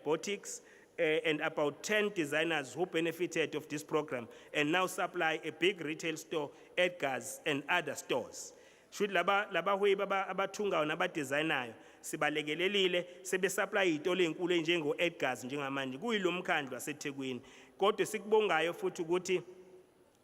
boutiques, and about 10 designers who benefited of this program and now supply a big retail store, Edgar's and other stores. Should laba hweba abathungayo nabadesignayo sibalekelelile sebe supply izitolo ezinkulu njengo Edgar's njengamanje kuyilo mkhandlo waseThekwini. Kodwa sikubongayo futhi ukuthi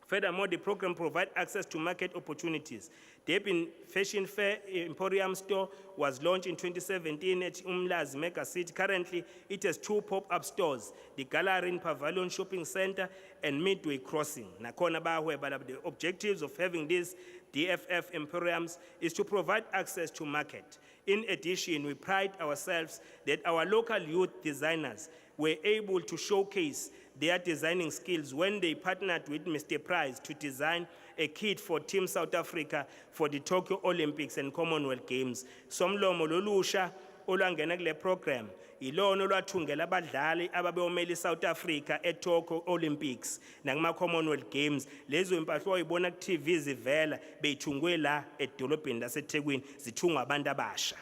furthermore, the program provides access to market opportunities. The Durban Fashion Fair Emporium store was launched in 2017 at Umlazi Mega City. Currently, it has 2 pop-up stores, the Gallery in Pavilion Shopping Center and Midway Crossing. The objectives of having these DFF Emporiums is to provide access to market. In addition, we pride ourselves that our local youth designers were able to showcase their designing skills when they partnered with Mr. Price to design a kit for Team South Africa for the Tokyo Olympics and Commonwealth Games. Somlomo lolusha olwangena kule program ilona olwathungela abadlali ababeyomela iSouth Africa eTokyo Olympics nakuma Commonwealth Games. Lezo impahla oyibona ku TV zivela beyithungwe la edolobheni laseThekwini, zithungwa abantu abasha.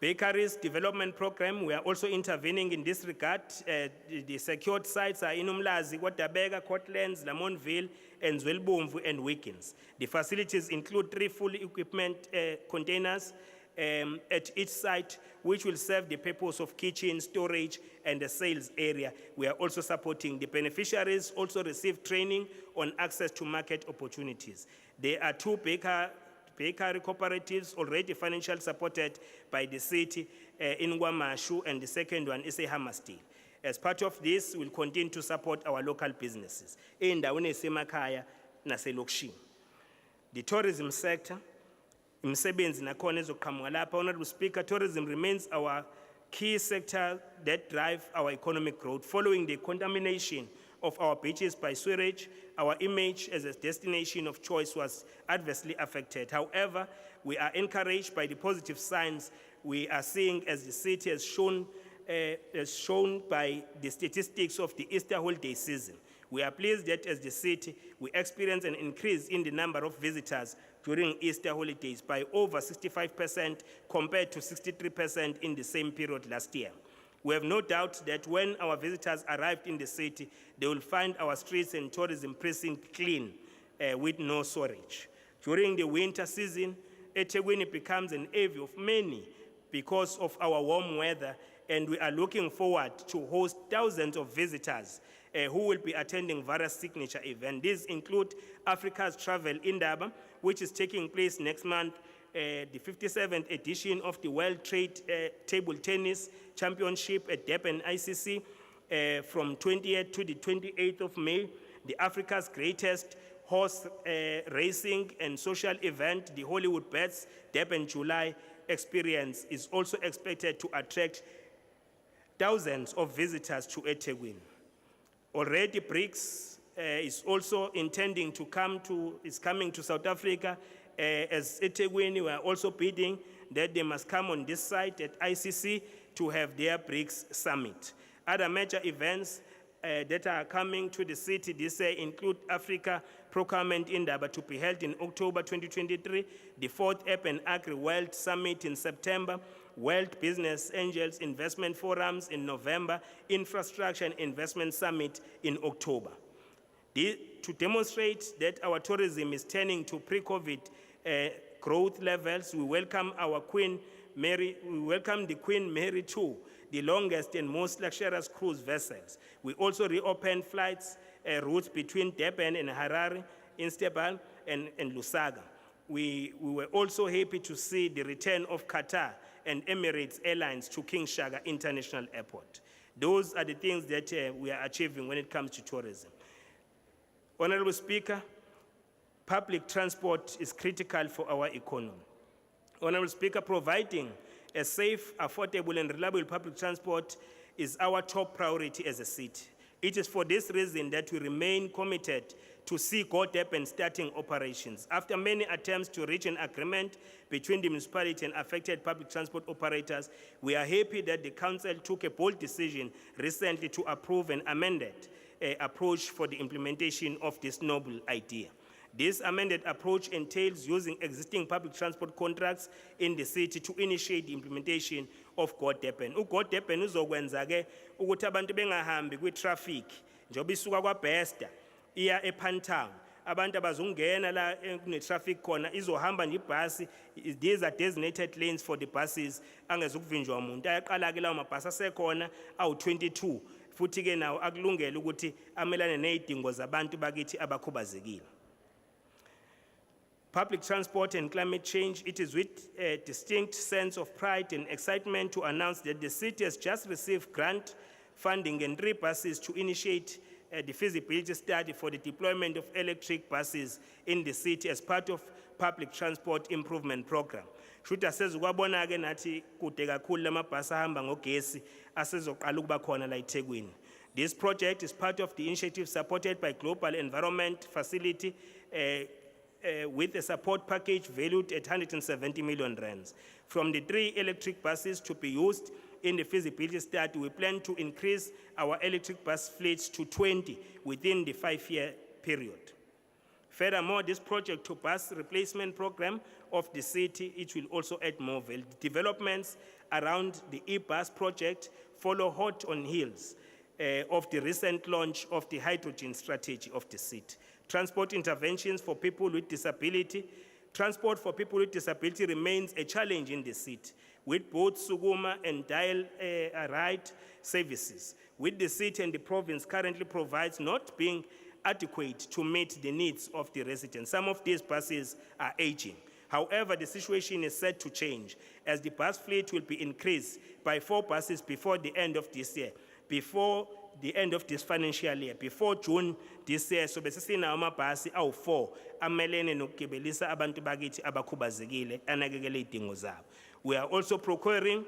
Bakeries Development Program, we are also intervening in this regard. The secured sites are in Umlazi, KwaDabeka, Cortlands, Lamontville, and Zwelbomvu and Wiggins. The facilities include 3 fully equipment containers at each site, which will serve the purpose of kitchen, storage, and the sales area. We are also supporting the beneficiaries, also receive training on access to market opportunities. There are two bakery cooperatives already financially supported by the city in Guamashu, and the second one is a Hammersteel. As part of this, we'll continue to support our local businesses in the naselokishini. The tourism sector, imisebenzi nakhona ezoqhamuka lapha. Honorable Speaker, tourism remains our key sector that drive our economic growth. Following the contamination of our beaches by sewage, our image as a destination of choice was adversely affected. However, we are encouraged by the positive signs we are seeing as the city has shown by the statistics of the Easter holiday season. We are pleased that as the city, we experience an increase in the number of visitors during Easter holidays by over 65% compared to 63% in the same period last year. We have no doubt that when our visitors arrived in the city, they will find our streets and tourism precinct clean with no storage. During the winter season, eThekwini becomes an avenue of many because of our warm weather, and we are looking forward to host thousands of visitors who will be attending various signature events. These include Africa's Travel Indaba, which is taking place next month, the 57th edition of the World Trade Table Tennis Championship at Durban ICC from 28th to the 28th of May, the Africa's greatest horse racing and social event, the Hollywood Bets Durban July experience, is also expected to attract thousands of visitors to eThekwini. Already BRICS is also intending to coming to South Africa. As eThekwini, we are also bidding that they must come on this site at ICC to have their BRICS summit. Other major events that are coming to the city this year include Africa Procurement Indaba to be held in October 2023, the 4th Urban Agri World Summit in September, World Business Angels Investment Forums in November, Infrastructure and Investment Summit in October. To demonstrate that our tourism is turning to pre-COVID growth levels, we welcome the Queen Mary II, the longest and most luxurious cruise vessels. We also reopened flights routes between Durban and Harare, Istanbul, and Lusaka. We were also happy to see the return of Qatar and Emirates Airlines to King Shaka International Airport. Those are the things that we are achieving when it comes to tourism. Honorable Speaker, public transport is critical for our economy. Honorable Speaker, providing a safe, affordable, and reliable public transport is our top priority as a city. It is for this reason that we remain committed to see Go Durban starting operations. After many attempts to reach an agreement between the municipality and affected public transport operators, we are happy that the council took a bold decision recently to approve an amended approach for the implementation of this noble idea. This amended approach entails using existing public transport contracts in the city to initiate the implementation of Go Durban. uGo Durban uzokwenza-ke ukuthi abantu bengahambi kwi-traffic njengoba isuka kwaBesta iya ePantown. Abantu abazungena la kune-traffic khona, izohamba nebhasi. These are designated lanes for the buses angezukuvinjwa umuntu. Ayaqala-ke lawo mabhasi asekhona awu-22 futhi-ke nawo akulungele ukuthi amelane nezidingo zabantu bakithi abakhubazekile. Public transport and climate change, it is with a distinct sense of pride and excitement to announce that the city has just received grant funding and 3 buses to initiate the feasibility study for the deployment of electric buses in the city as part of public transport improvement program. Shuthi sezukwabona-ke nathi kude kakhulu lamabhasi ahamba ngogesi asezoqala ukuba khona la eThekwini. This project is part of the initiative supported by Global Environment Facility with a support package valued at 170 million rands. From the 3 electric buses to be used in the feasibility study, we plan to increase our electric bus fleets to 20 within the 5-year period. Furthermore, this project to bus replacement program of the city, it will also add more value. Developments around the e-bus project follow hot on heels of the recent launch of the hydrogen strategy of the city. Transport interventions for people with disability, Transport for people with disability remains a challenge in the city, with both Sukuma and Dial Ride services, with the city and the province currently provides not being adequate to meet the needs of the residents. Some of these buses are aging. However, the situation is set to change as the bus fleet will be increased by 4 buses before the end of this year, before the end of this financial year, before June this year. So besisina amabhasi awu-4 amelene nokugibelisa abantu bakithi abakhubazekile anakekele izidingo zabo. We are also procuring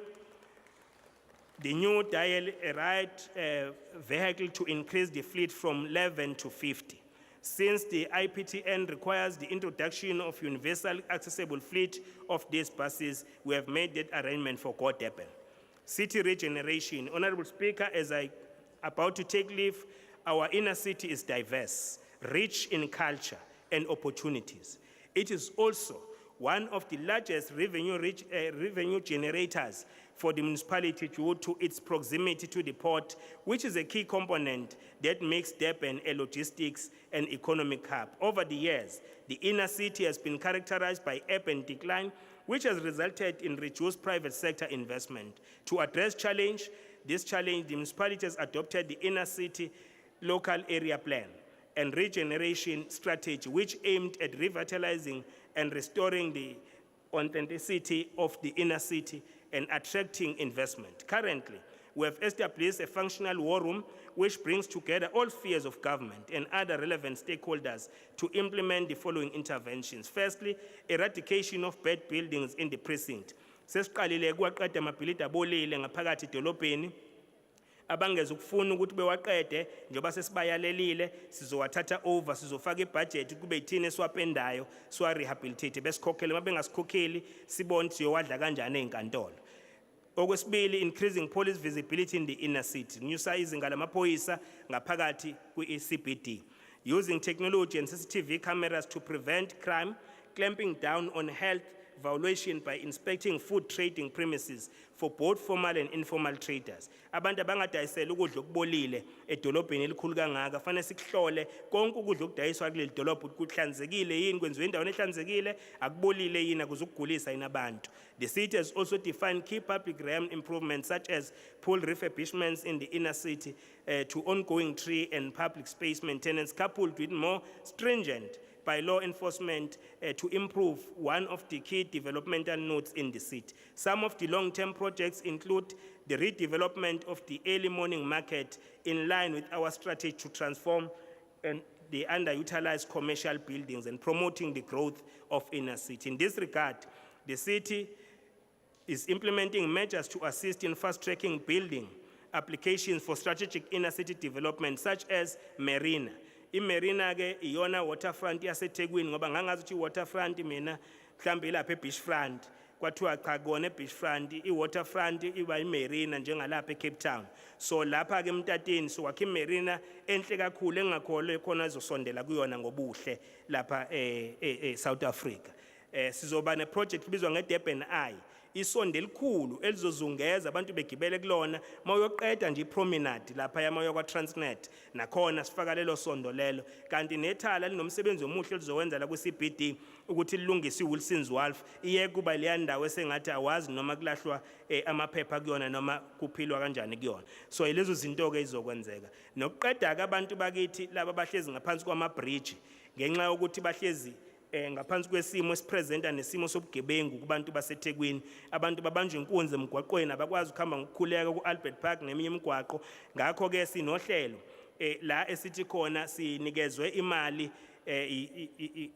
the new Dial Ride vehicle to increase the fleet from 11 to 50. Since the IPTN requires the introduction of universal accessible fleet of these buses, we have made that arrangement for Go Durban. City regeneration. Honorable Speaker, as I about to take leave, our inner city is diverse, rich in culture and opportunities. It is also one of the largest revenue generators for the municipality due to its proximity to the port, which is a key component that makes Durban a logistics and economic hub. Over the years, the inner city has been characterized by urban decline, which has resulted in reduced private sector investment. To address this challenge, the municipality has adopted the inner city local area plan and regeneration strategy, which aimed at revitalizing and restoring the authenticity of the inner city and attracting investment. Currently, we have established a functional war room which brings together all spheres of government and other relevant stakeholders to implement the following interventions. Firstly, eradication of bad buildings in the precinct. Sesiqalile ukuwaqeda amabhilidi abolile ngaphakathi edolobheni. Abangezukufuna ukuthi bewaqede njengoba sesibayalelile sizowathatha over, sizofaka ibudget kube yithini esiwapendayo siwa rehabilitate besikhokhele uma bengasikhokheli sibone siyowadla kanjani ezinkantolo. Okwesibili, increasing police visibility in the inner city. Nyusa izinga lamaphoyisa ngaphakathi kwi-CBD. Using technology and CCTV cameras to prevent crime, clamping down on health violation by inspecting food trading premises for both formal and informal traders. Abantu abangadayisela ukudla okubolile edolobheni elikhulu kangaka fanele sikuhlole konke ukudla okudayiswa kuleli dolobho kuhlanzekile yini, kwenziwe endaweni ehlanzekile, akubolile yini, akuzukugulisa yini abantu. The city has also defined key public realm improvements such as pool refurbishments in the inner city to ongoing tree and public space maintenance, coupled with more stringent by law enforcement to improve one of the key developmental nodes in the city. Some of the long-term projects include the redevelopment of the early morning market in line with our strategy to transform the underutilized commercial buildings and promoting the growth of inner city. In this regard, the city is implementing measures to assist in fast-tracking building applications for strategic inner city development such as Marina. I-Marina ke iyona waterfront yaseThekwini ngoba ngangazi ukuthi waterfront mina mhlambe lapha eBeachfront kwathiwa cha kona eBeachfront i-waterfront iba i-Marina njengalapha eCape Town. So lapha ke eMtateni so wakhe i-Marina enhle kakhulu engakholwe khona izosondela kuyona ngobuhle lapha eSouth Africa. Sizoba neproject ibizwa ngeDurban Eye. Isonde elikhulu elizozungeza abantu begibele kulona mayoqeda nje ipromenade lapha yamayo kwa Transnet nakhona sifaka lelo sondo lelo kanti nethala linomsebenzi omuhle lizowenza la ku-CBD ukuthi lilungise iWilson's Wharf iye kuba leya ndawo esengathi awazi noma kulahlwa amaphepha kuyona noma kuphilwa kanjani kuyona. So ilezo zinto ke izokwenzeka nokuqeda ke abantu bakithi laba bahlezi ngaphansi kwama-bridge ngenxa yokuthi bahlezi ngaphansi kwesimo esipresenta nesimo sobugebengu kubantu baseThekwini. Abantu babanjwe inkunzi emgwaqweni abakwazi ukuhamba ngokukhuleka ku-Albert Park neminye imigwaqo. Ngakho ke sinohlelo la esithi khona sinikezwe imali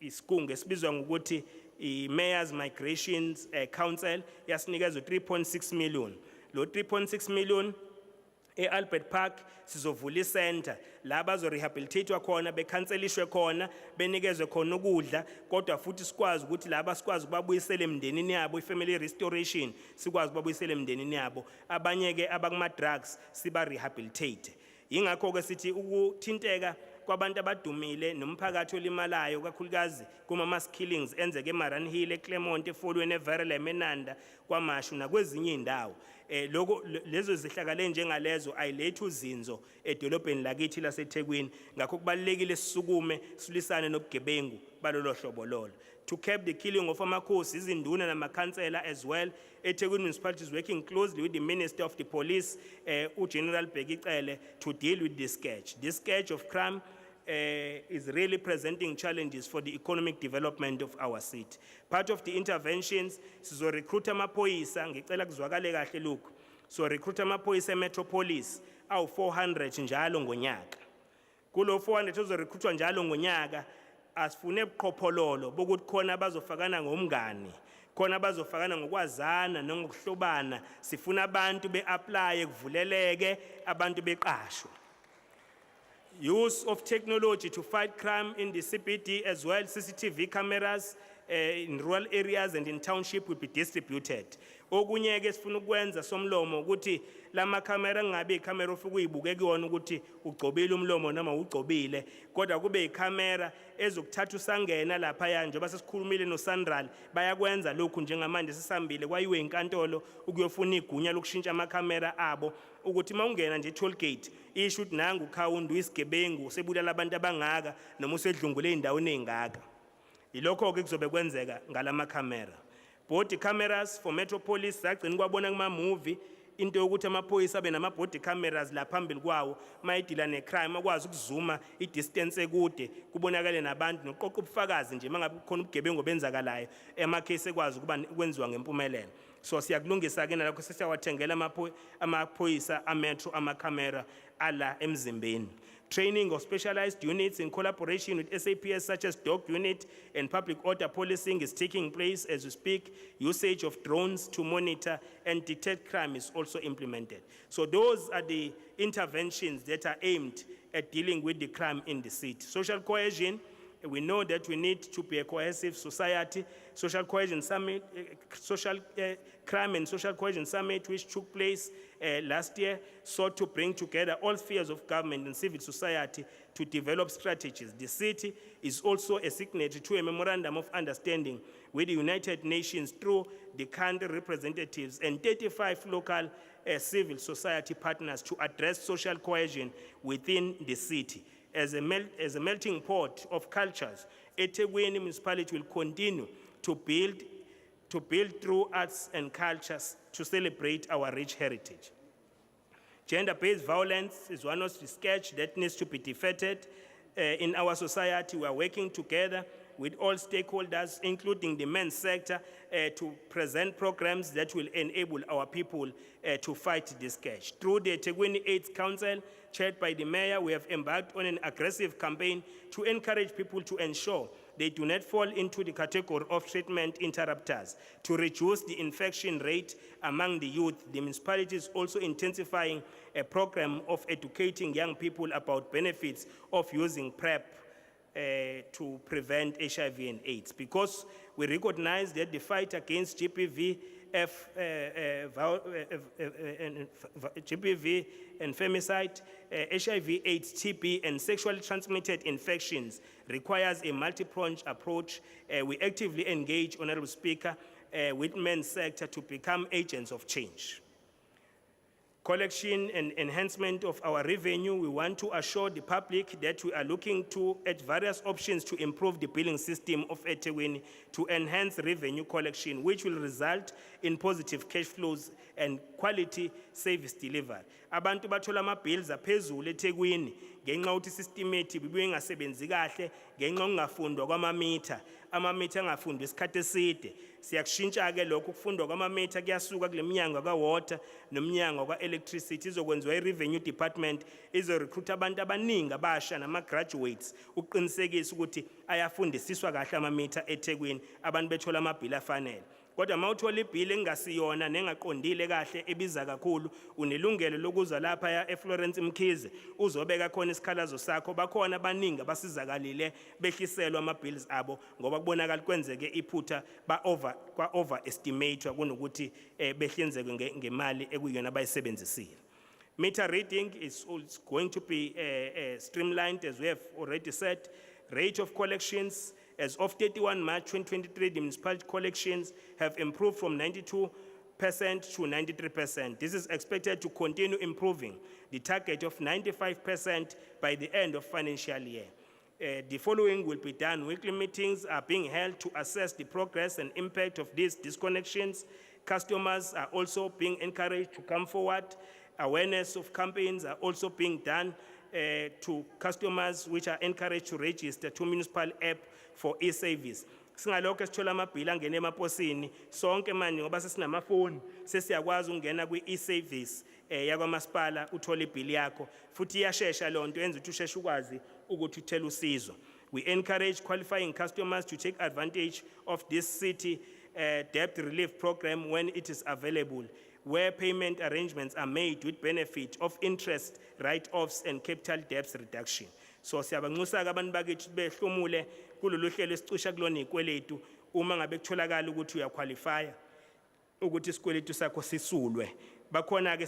isigungu esibizwa ngokuthi i-Mayor's Migrations Council yasinikezwe 3.6 million. Lo 3.6 million e-Albert Park sizovula isenta la bazorehabilitatwa khona bekhanselishwe khona benikezwe khona ukudla kodwa futhi sikwazi ukuthi laba sikwazi ukubabuyisela emndenini yabo i-family restoration sikwazi ukubabuyisela emndenini yabo abanye ke abakuma drugs siba rehabilitate. Ingakho ke sithi ukuthinteka kwabantu abadumile nomphakathi olimalayo kakhulukazi kuma-mass killings enzeke eMaranhill, eClermont, eFolweni, eVerulam, eNanda, kwaMashu nakwezinye indawo. Lezo zihlakale njengalezo ayilethu uzinzo edolobheni lakithi laseThekwini. Ngakho kubalekile sisukume silisane nobugebengu balolo hlobo lolo. To curb the killing of amakhosi, izinduna namakhansela as well, eThekwini municipality is working closely with the Minister of the Police, General Bheki-Cele, to deal with this scourge. This scourge of crime is really presenting challenges for the economic development of our city. Part of the interventions, so recruit amaphoyisa, ngicela kuzwakale kahle lokhu. So recruit amaphoyisa eMetropolis, awu 400 njalo ngonyaka. Kulo 400 ozorecruitwa njalo ngonyaka, asifune ubuqhophololo bokuthi khona abazofakana ngomngani, khona abazofakana ngokwazana nangokuhlobana, sifuna abantu be-apply kuvuleleke, abantu beqashwe. Use of technology to fight crime in the CBD as well, CCTV cameras in rural areas and in township will be distributed. Okunye ke sifuna ukwenza somlomo ukuthi lama camera ngabe icamera ofika uyibuke kuyona ukuthi ugcobile umlomo noma ugcobile, kodwa kube icamera ezokuthatha usangena lapha ya njengoba sesikhulumile noSandral bayakwenza lokhu njengamanje sisambile kwayiwe inkantolo ukuyofuna igunya lokushintsha ama camera abo ukuthi mawungena nje toll gate isho ukuthi nangu khawundi uyisigebengu sebulala abantu abangaka noma usedlungule indaweni ezingaka. Ilokho ke kuzobe kwenzeka ngalama camera. Body cameras for Metropolis sagcina kwabona kuma movie into yokuthi amaphoyisa abe nama body cameras la phambili kwawo mayidila necrime akwazi ukuzuma idistance ekude kubonakale nabantu noqoqa ubufakazi nje mangabe kukhona ubugebengu benzakalayo emakhesi ekwazi ukuba kwenziwa ngempumelelo. So siyakulungisa ke nalokho sesiyawathengela amaphoyisa ametro amacamera ala emzimbeni. Training of specialized units in collaboration with SAPS such as DOC unit and public order policing is taking place as we speak. Usage of drones to monitor and detect crime is also implemented. So those are the interventions that are aimed at dealing with the crime in the city. Social cohesion, we know that we need to be a cohesive society. Social cohesion summit, crime and social cohesion summit, which took place last year, sought to bring together all spheres of government and civil society to develop strategies. The city is also a signatory to a memorandum of understanding with the United Nations through the country representatives and 35 local civil society partners to address social cohesion within the city. As a melting pot of cultures, eThekwini municipality will continue to build through arts and cultures to celebrate our rich heritage. Gender-based violence is one of the scourge that needs to be defeated in our society. We are working together with all stakeholders, including the men's sector, to present programs that will enable our people to fight this scourge. Through the eThekwini AIDS Council, chaired by the mayor, we have embarked on an aggressive campaign to encourage people to ensure they do not fall into the category of treatment interrupters. To reduce the infection rate among the youth, the municipality is also intensifying a program of educating young people about benefits of using PrEP to prevent HIV and AIDS. Because we recognize that the fight against GBV and femicide, HIV, AIDS, TB, and sexually transmitted infections requires a multi-pronged approach. We actively engage, Honorable Speaker, with men's sector to become agents of change. Collection and enhancement of our revenue, we want to assure the public that we are looking at various options to improve the billing system of eThekwini to enhance revenue collection, which will result in positive cash flows and quality service delivered. Abantu bathola ama-bills aphezulu eThekwini ngenxa yokuthi isystemate bibuye ingasebenzi kahle ngenxa ngafundwa kwamamitha, amamitha angafundwa isikhathi eside. Siyakushintsha ke lokho ukufundwa kwamamitha kuyasuka kule minyango kawater nomnyango kaelectricity izokwenziwa irevenue department izorecruit abantu abaningi abasha nama-graduates uqinisekisa ukuthi ayafundisiswa kahle amamitha eThekwini abantu bethola amabhili afanele. Kodwa mawuthola ibhili engasiyona nengaqondile kahle ebiza kakhulu unelungelo lokuza lapha ya eFlorence Mkhize uzobeka khona isikhalazo sakho. Bakhona abaningi abasizakalile behliselwa ama-bills abo ngoba kubonakala kwenzeke iphutha overestimate kunokuthi behlinzeke ngemali ekuyona bayisebenzisile. Meter reading is going to be streamlined, as we have already said. Rate of collections, as of 31 March 2023, the municipality collections have improved from 92% to 93%. This is expected to continue improving the target of 95% by the end of financial year. The following will be done. Weekly meetings are being held to assess the progress and impact of these disconnections. Customers are also being encouraged to come forward. Awareness of campaigns are also being done to customers, which are encouraged to register to municipal app for e-service. Singalokho sithola amabhili angena emaposini sonke manje ngoba sesinamafoni sesiyakwazi ukungena kwi-e-service yakwamasipala uthola ibhili yakho futhi iyashesha lonto yenza ukuthi usheshe ukwazi ukuthi uthele usizo. We encourage qualifying customers to take advantage of this city debt relief program when it is available, where payment arrangements are made with benefit of interest, write-offs and capital debts reduction. So siyabanxusa abantu bakithi behlomule kulolu hlelo esicisha kulona ikweletu uma ngabe kutholakala ukuthi uyaqualify ukuthi isikweletu sakho sisulwe. Bakhona ke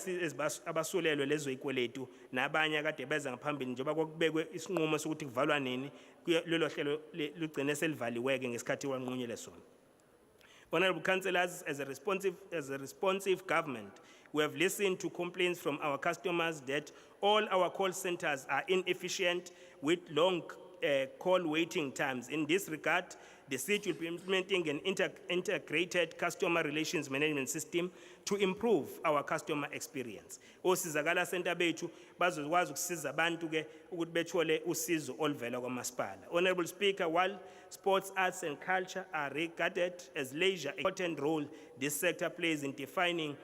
abasulelwe lezo ikweletu nabanye kade beza ngaphambili njengoba kokubekwe isinqumo sokuthi kuvalwa nini lelo hlelo lugcine selivaliweke ngesikhathi wanqunyele sona. Honorable Councillors, as a responsive government, we have listened to complaints from our customers that all our call centers are inefficient with long call waiting times. In this regard, the city will be implementing an integrated customer relations management system to improve our customer experience. Osizakala center bethu bazokwazi ukusiza abantu ke ukuthi bethole usizo oluvela kwamasipala. Honorable Speaker, while sports, arts and culture are regarded as leisure, an important role this sector plays in defining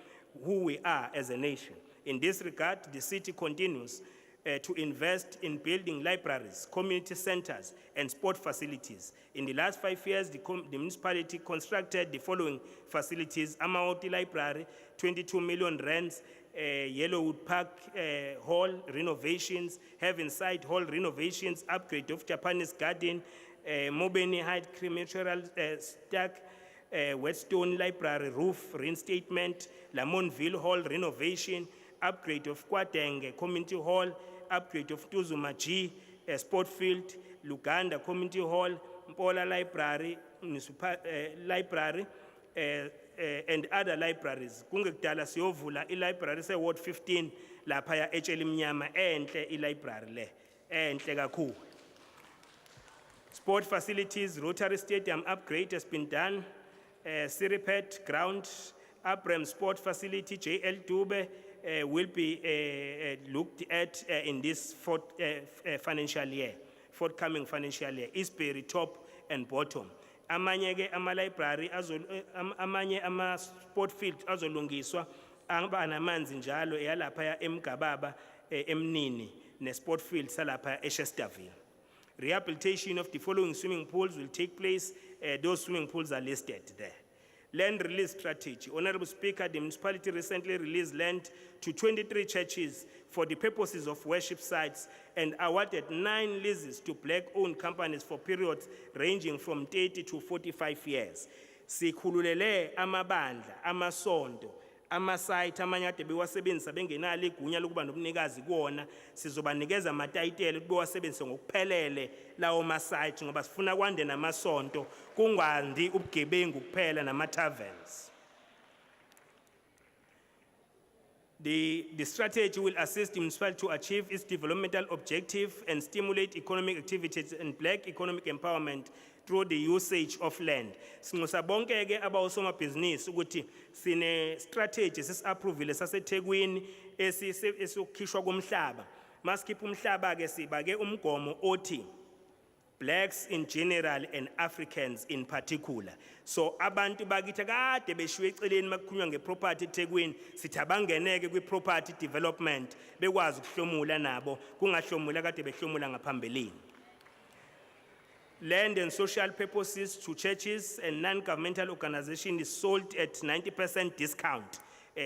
who we are as a nation. In this regard, the city continues to invest in building libraries, community centers, and sport facilities. In the last 5 years, the municipality constructed the following facilities: Amaoti Library, 22 million rands, Yellowwood Park Hall renovations, Heavenside Hall renovations, upgrade of Japanese Garden, Mobeni Height Crematorial Stack, Whetstone Library roof reinstatement, Lamontville Hall renovation, upgrade of Kwadenge Community Hall, upgrade of Tuzuma G Sport Field, Luganda Community Hall, Mpola Library, Municipal Library, and other libraries. Kungekudala siyovula i-library se-Ward 15 lapha ya HL Mnyama enhle i-library le enhle kakhulu. Sport facilities, Rotary Stadium upgrade has been done. Siripet Ground, Abraham Sport Facility, JL Dube will be looked at in this forthcoming financial year. Eastbury top and bottom. Amanye ke ama-library, amanye ama-sport field azolungiswa aba namanzi njalo eyalapha ya eMgababa eMnini ne-sport field salapha eChesterville. Rehabilitation of the following swimming pools will take place. Those swimming pools are listed there. Land release strategy. Honorable Speaker, the municipality recently released land to 23 churches for the purposes of worship sites and awarded 9 leases to black-owned companies for periods ranging from 30 to 45 years. Sikhululele amabandla, amasonto, ama-site amanye ade bewasebenzisa bengenalo igunya lokuba nobunikazi kuwona, sizobanikeza amatayitela ukuthi bewasebenzise ngokuphelele lawo ma-site ngoba sifuna kwande namasonto kungandi ubugebengu kuphela nama-taverns. The strategy will assist the municipality to achieve its developmental objective and stimulate economic activities and black economic empowerment through the usage of land. Sinxusa bonke ke abawosomabhizinisi ukuthi sine strategy sisi-approvile saseThekwini esikhishwa komhlaba. Masikhipha umhlaba ke sibake umgomo othi blacks in general and Africans in particular. So abantu bakithi kade beshiwe eceleni makukhulunywa ngeproperty eThekwini sithi abangeneke kwi-property development bekwazi ukuhlomula nabo kungahlomula kade behlomula ngaphambilini. Land and social purposes to churches and non-governmental organizations is sold at 90% discount. We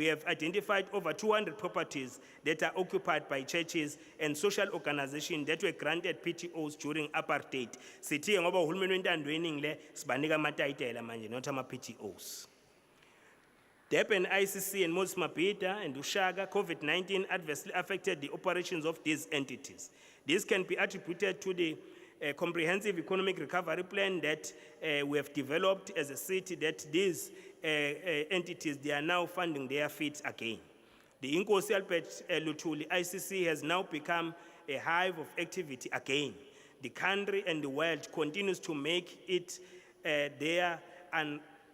have identified over 200 properties that are occupied by churches and social organizations that were granted PTOs during apartheid. Sithi ngoba uhulumeni wentandweni ngile sibanika amatayitela manje not ama-PTOs. Durban ICC and Moses Mabhida and Ushaka, COVID-19 adversely affected the operations of these entities. This can be attributed to the comprehensive economic recovery plan that we have developed as a city, that these entities, they are now funding their feet again. The Inkosi Albert Luthuli ICC has now become a hive of activity again. The country and the world continues to make it their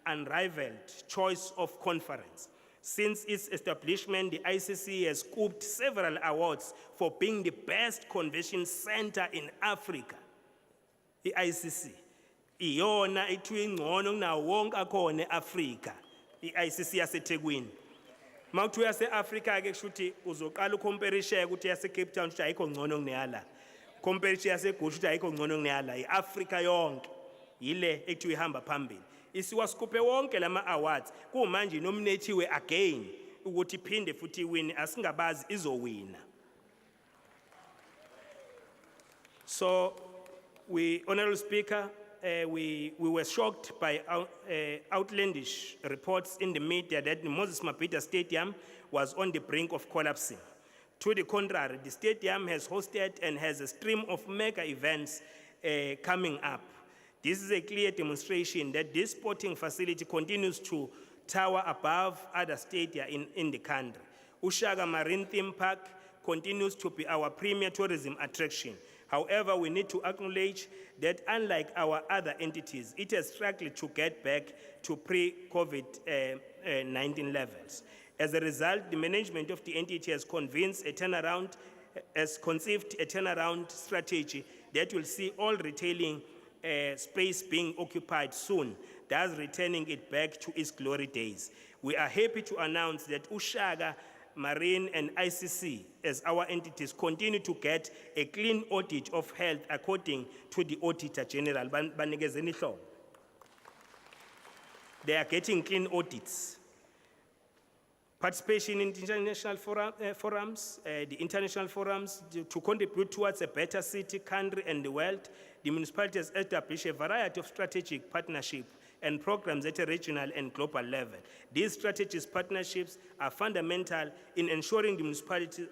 unrivaled choice of conference. Since its establishment, the ICC has scooped several awards for being the best convention center in Africa. The ICC. Iyona ithiwa ingcono kunawo wonke akhona eAfrika. I-ICC yaseThekwini. Mawuthiwa yase-Africa ke kushuthi uzoqala ucomparishe ukuthi yase Cape Town ukuthi ayikho ngcono kuneyala. Comparishe yase Gushu ukuthi ayikho ngcono kuneyala. I-Africa yonke yile ethiwa ihamba phambili. Isiwaskupe wonke lama awards kumanje nominathiwe again ukuthi iphinde futhi win asingabazi izowina. So Honorable Speaker, we were shocked by outlandish reports in the media that the Moses Mabhida Stadium was on the brink of collapsing. To the contrary, the stadium has hosted and has a stream of mega events coming up. This is a clear demonstration that this sporting facility continues to tower above other stadia in the country. Ushaga Marine Theme Park continues to be our premier tourism attraction. However, we need to acknowledge that unlike our other entities, it has struggled to get back to pre-COVID-19 levels. As a result, the management of the entity has conceived a turnaround strategy that will see all retailing space being occupied soon, thus returning it back to its glory days. We are happy to announce that Ushaga, Marine and ICC as our entities continue to get a clean audit of health according to the Auditor General. They are getting clean audits. Participation in international forums, the international forums to contribute towards a better city, country and the world. The municipality has established a variety of strategic partnerships and programs at a regional and global level. These strategic partnerships are fundamental in ensuring the municipality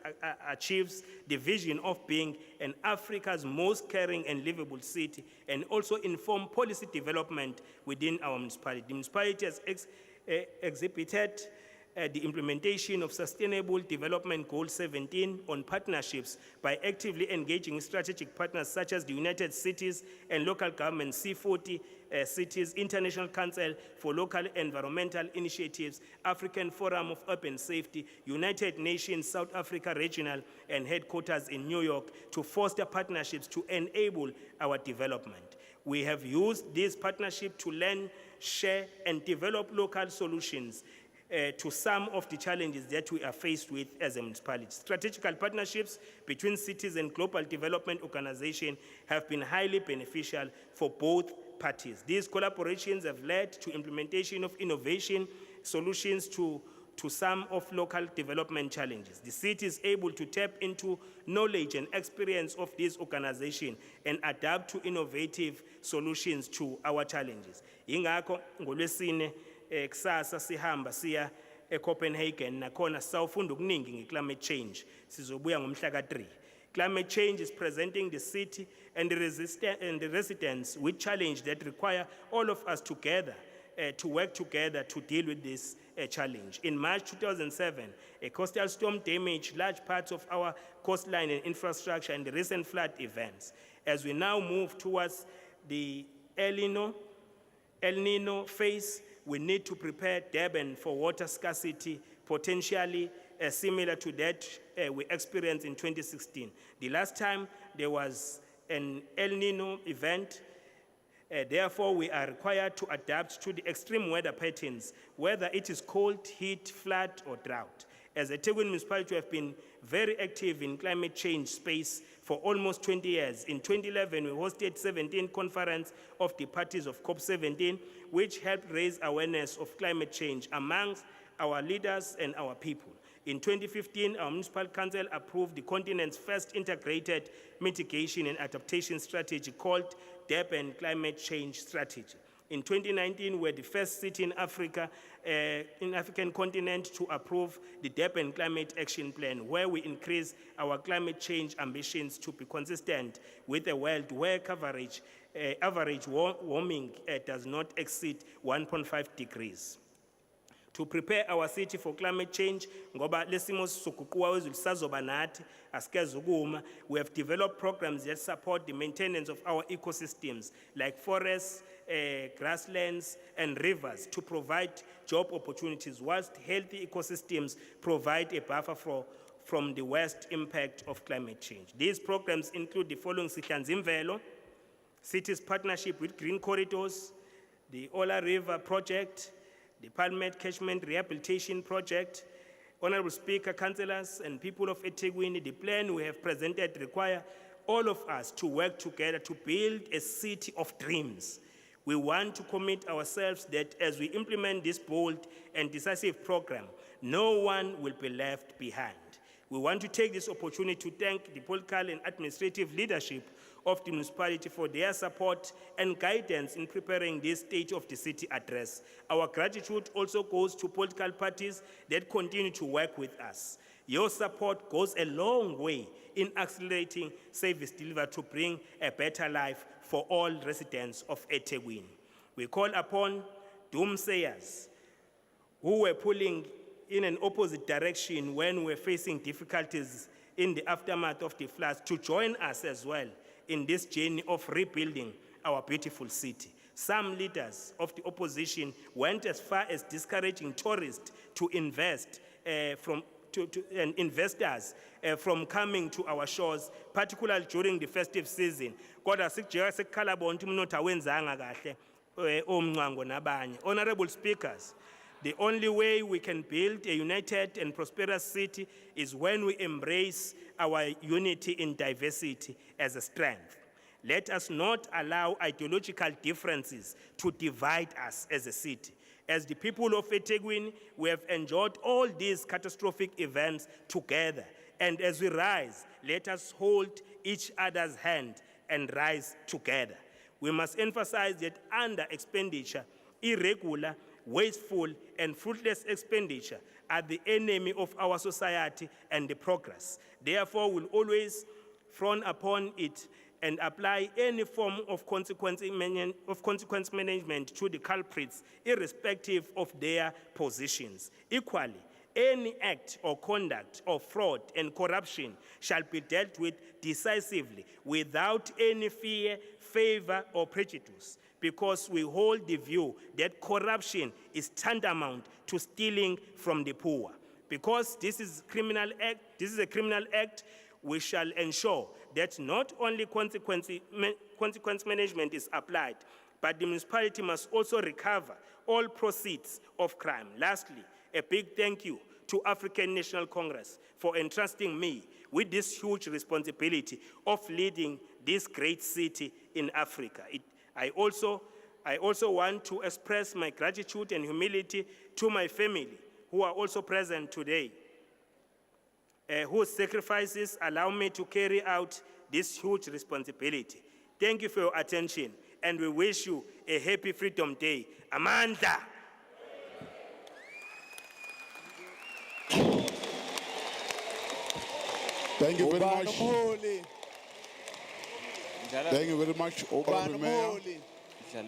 achieves the vision of being an Africa's most caring and livable city, and also inform policy development within our municipality. The municipality has exhibited the implementation of Sustainable Development Goal 17 on partnerships by actively engaging strategic partners such as the United Cities and Local Government, C40 Cities, International Council for Local Environmental Initiatives, African Forum of Urban Safety, United Nations South Africa Regional and Headquarters in New York to foster partnerships to enable our development. We have used this partnership to learn, share and develop local solutions to some of the challenges that we are faced with as a municipality. Strategic partnerships between cities and global development organizations have been highly beneficial for both parties. These collaborations have led to implementation of innovation solutions to some of local development challenges. The city is able to tap into knowledge and experience of these organizations and adapt to innovative solutions to our challenges. Ingakho ngolwesine kusasa sihamba siya eCopenhagen nakhona sawufunda okuningi ngeclimate change. Sizobuya ngomhla ka3. Climate change is presenting the city and the residents with challenge that require all of us together to work together to deal with this challenge. In March 2007, a coastal storm damaged large parts of our coastline and infrastructure and the recent flood events. As we now move towards the El Nino phase, we need to prepare Durban for water scarcity, potentially similar to that we experienced in 2016. The last time there was an El Nino event, therefore we are required to adapt to the extreme weather patterns, whether it is cold, heat, flood, or drought. As a Thekwini municipality, we have been very active in climate change space for almost 20 years. In 2011, we hosted 17th conference of the parties of COP17, which helped raise awareness of climate change amongst our leaders and our people. In 2015, our municipal council approved the continent's first integrated mitigation and adaptation strategy called Durban Climate Change Strategy. In 2019, we're the first city in Africa, in African continent to approve the Durban Climate Action Plan, where we increase our climate change ambitions to be consistent with a world where average warming does not exceed 1.5 degrees. to prepare our city for climate change, ngoba lesimo sokuguquka kwezulu sazoba nathi asikeze ukuma. We have developed programs that support the maintenance of our ecosystems like forests, grasslands and rivers to provide job opportunities, whilst healthy ecosystems provide a buffer from the worst impact of climate change. These programs include the following: Sihlanzimvelo, Cities Partnership with Green Corridors, the Ola River Project, the Palmet Catchment Rehabilitation Project. Honorable Speaker, councillors and people of eThekwini, the plan we have presented require all of us to work together to build a city of dreams. We want to commit ourselves that as we implement this bold and decisive program, no one will be left behind. We want to take this opportunity to thank the political and administrative leadership of the municipality for their support and guidance in preparing this State of the City address. Our gratitude also goes to political parties that continue to work with us. Your support goes a long way in accelerating service delivery to bring a better life for all residents of eThekwini. We call upon doomsayers who were pulling in an opposite direction when we were facing difficulties in the aftermath of the floods to join us as well in this journey of rebuilding our beautiful city. Some leaders of the opposition went as far as discouraging tourists to invest and investors from coming to our shores, particularly during the festive season. Honorable speakers, the only way we can build a united and prosperous city is when we embrace our unity in diversity as a strength. Let us not allow ideological differences to divide us as a city. As the people of eThekwini, we have enjoyed all these catastrophic events together. And as we rise, let us hold each other's hand and rise together. We must emphasize that under expenditure, irregular, wasteful and fruitless expenditure are the enemy of our society and the progress. Therefore, we'll always frown upon it and apply any form of consequence management to the culprits, irrespective of their positions. Equally, any act or conduct of fraud and corruption shall be dealt with decisively without any fear, favor, or prejudice, because we hold the view that corruption is tantamount to stealing from the poor. Because this is a criminal act, we shall ensure that not only consequence management is applied, but the municipality must also recover all proceeds of crime. Lastly, a big thank you to African National Congress for entrusting me with this huge responsibility of leading this great city in Africa. I also want to express my gratitude and humility to my family, who are also present today, whose sacrifices allow me to carry out this huge responsibility. Thank you for your attention, and we wish you a happy Freedom Day. Amanda. Thank you very much. Thank you very much, Honorable Mayor. Thank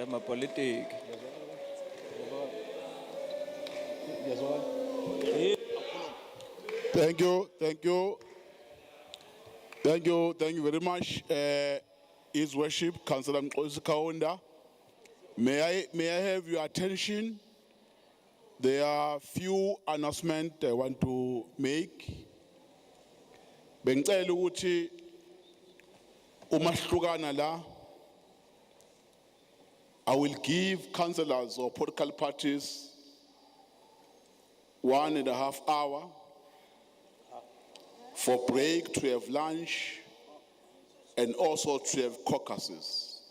you very much, His Worship, Councillor Nkosi Kaunda. May I have your attention? There are few announcements I want to make. Bengicela ukuthi umahlukana la, I will give councillors or political parties 1.5 hours for break, to have lunch, and also to have caucuses.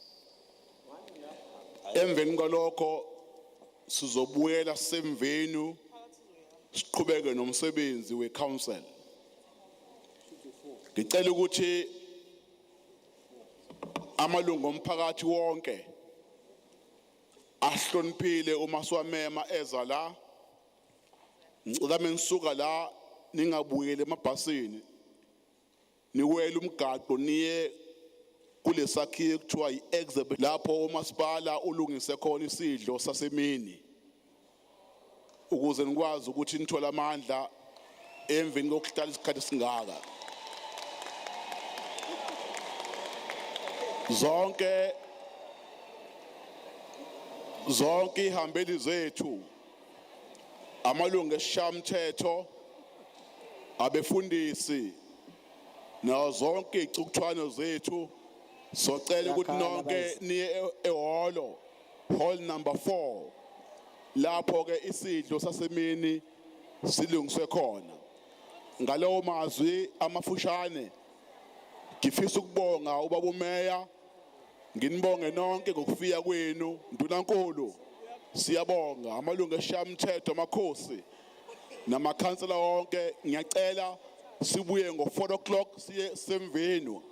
Emveni kwalokho sizobuyela semvenu siqhubeke nomsebenzi we-council. Ngicela ukuthi amalungu omphakathi wonke ahloniphile uma siwamema eza la. Ngicela menisuka la ningabuyele emabhasini, niwele umgaqo niye kulesakhiwo kuthiwa yi-exhibit lapho umasipala ulungise khona isidlo sasemini. ukuze nikwazi ukuthi nithola amandla emveni kokuhlala isikhathi singaka. Zonke ihambeli zethu, amalungu esishayamithetho, abefundisi, nazo zonke izicukuthwane zethu, socela ukuthi nonke niye ehholo, hall number 4, lapho ke isidlo sasemini silungiswe khona. Ngalawo mazwi amafushane, ngifisa ukubonga ubaba umeya, nginibonge nonke ngokufika kwenu, ndunankulu. Siyabonga amalungu esishayamithetho, amakhosi namakhansela wonke. Ngiyacela sibuye ngo-4 o'clock siye semvenu.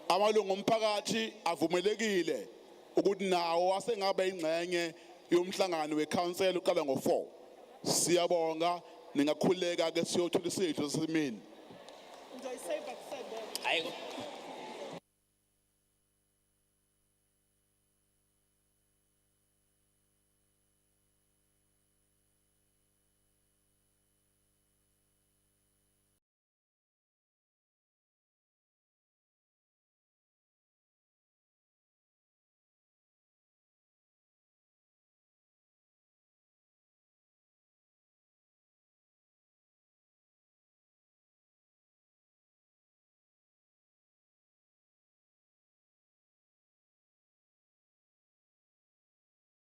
Amalungu omphakathi avumelekile ukuthi nawo asengaba ingxenye yomhlangano wekhansela uqala ngo-4. Siyabonga, ningakhuleka ke siyothola isidlo sasemini. Hayi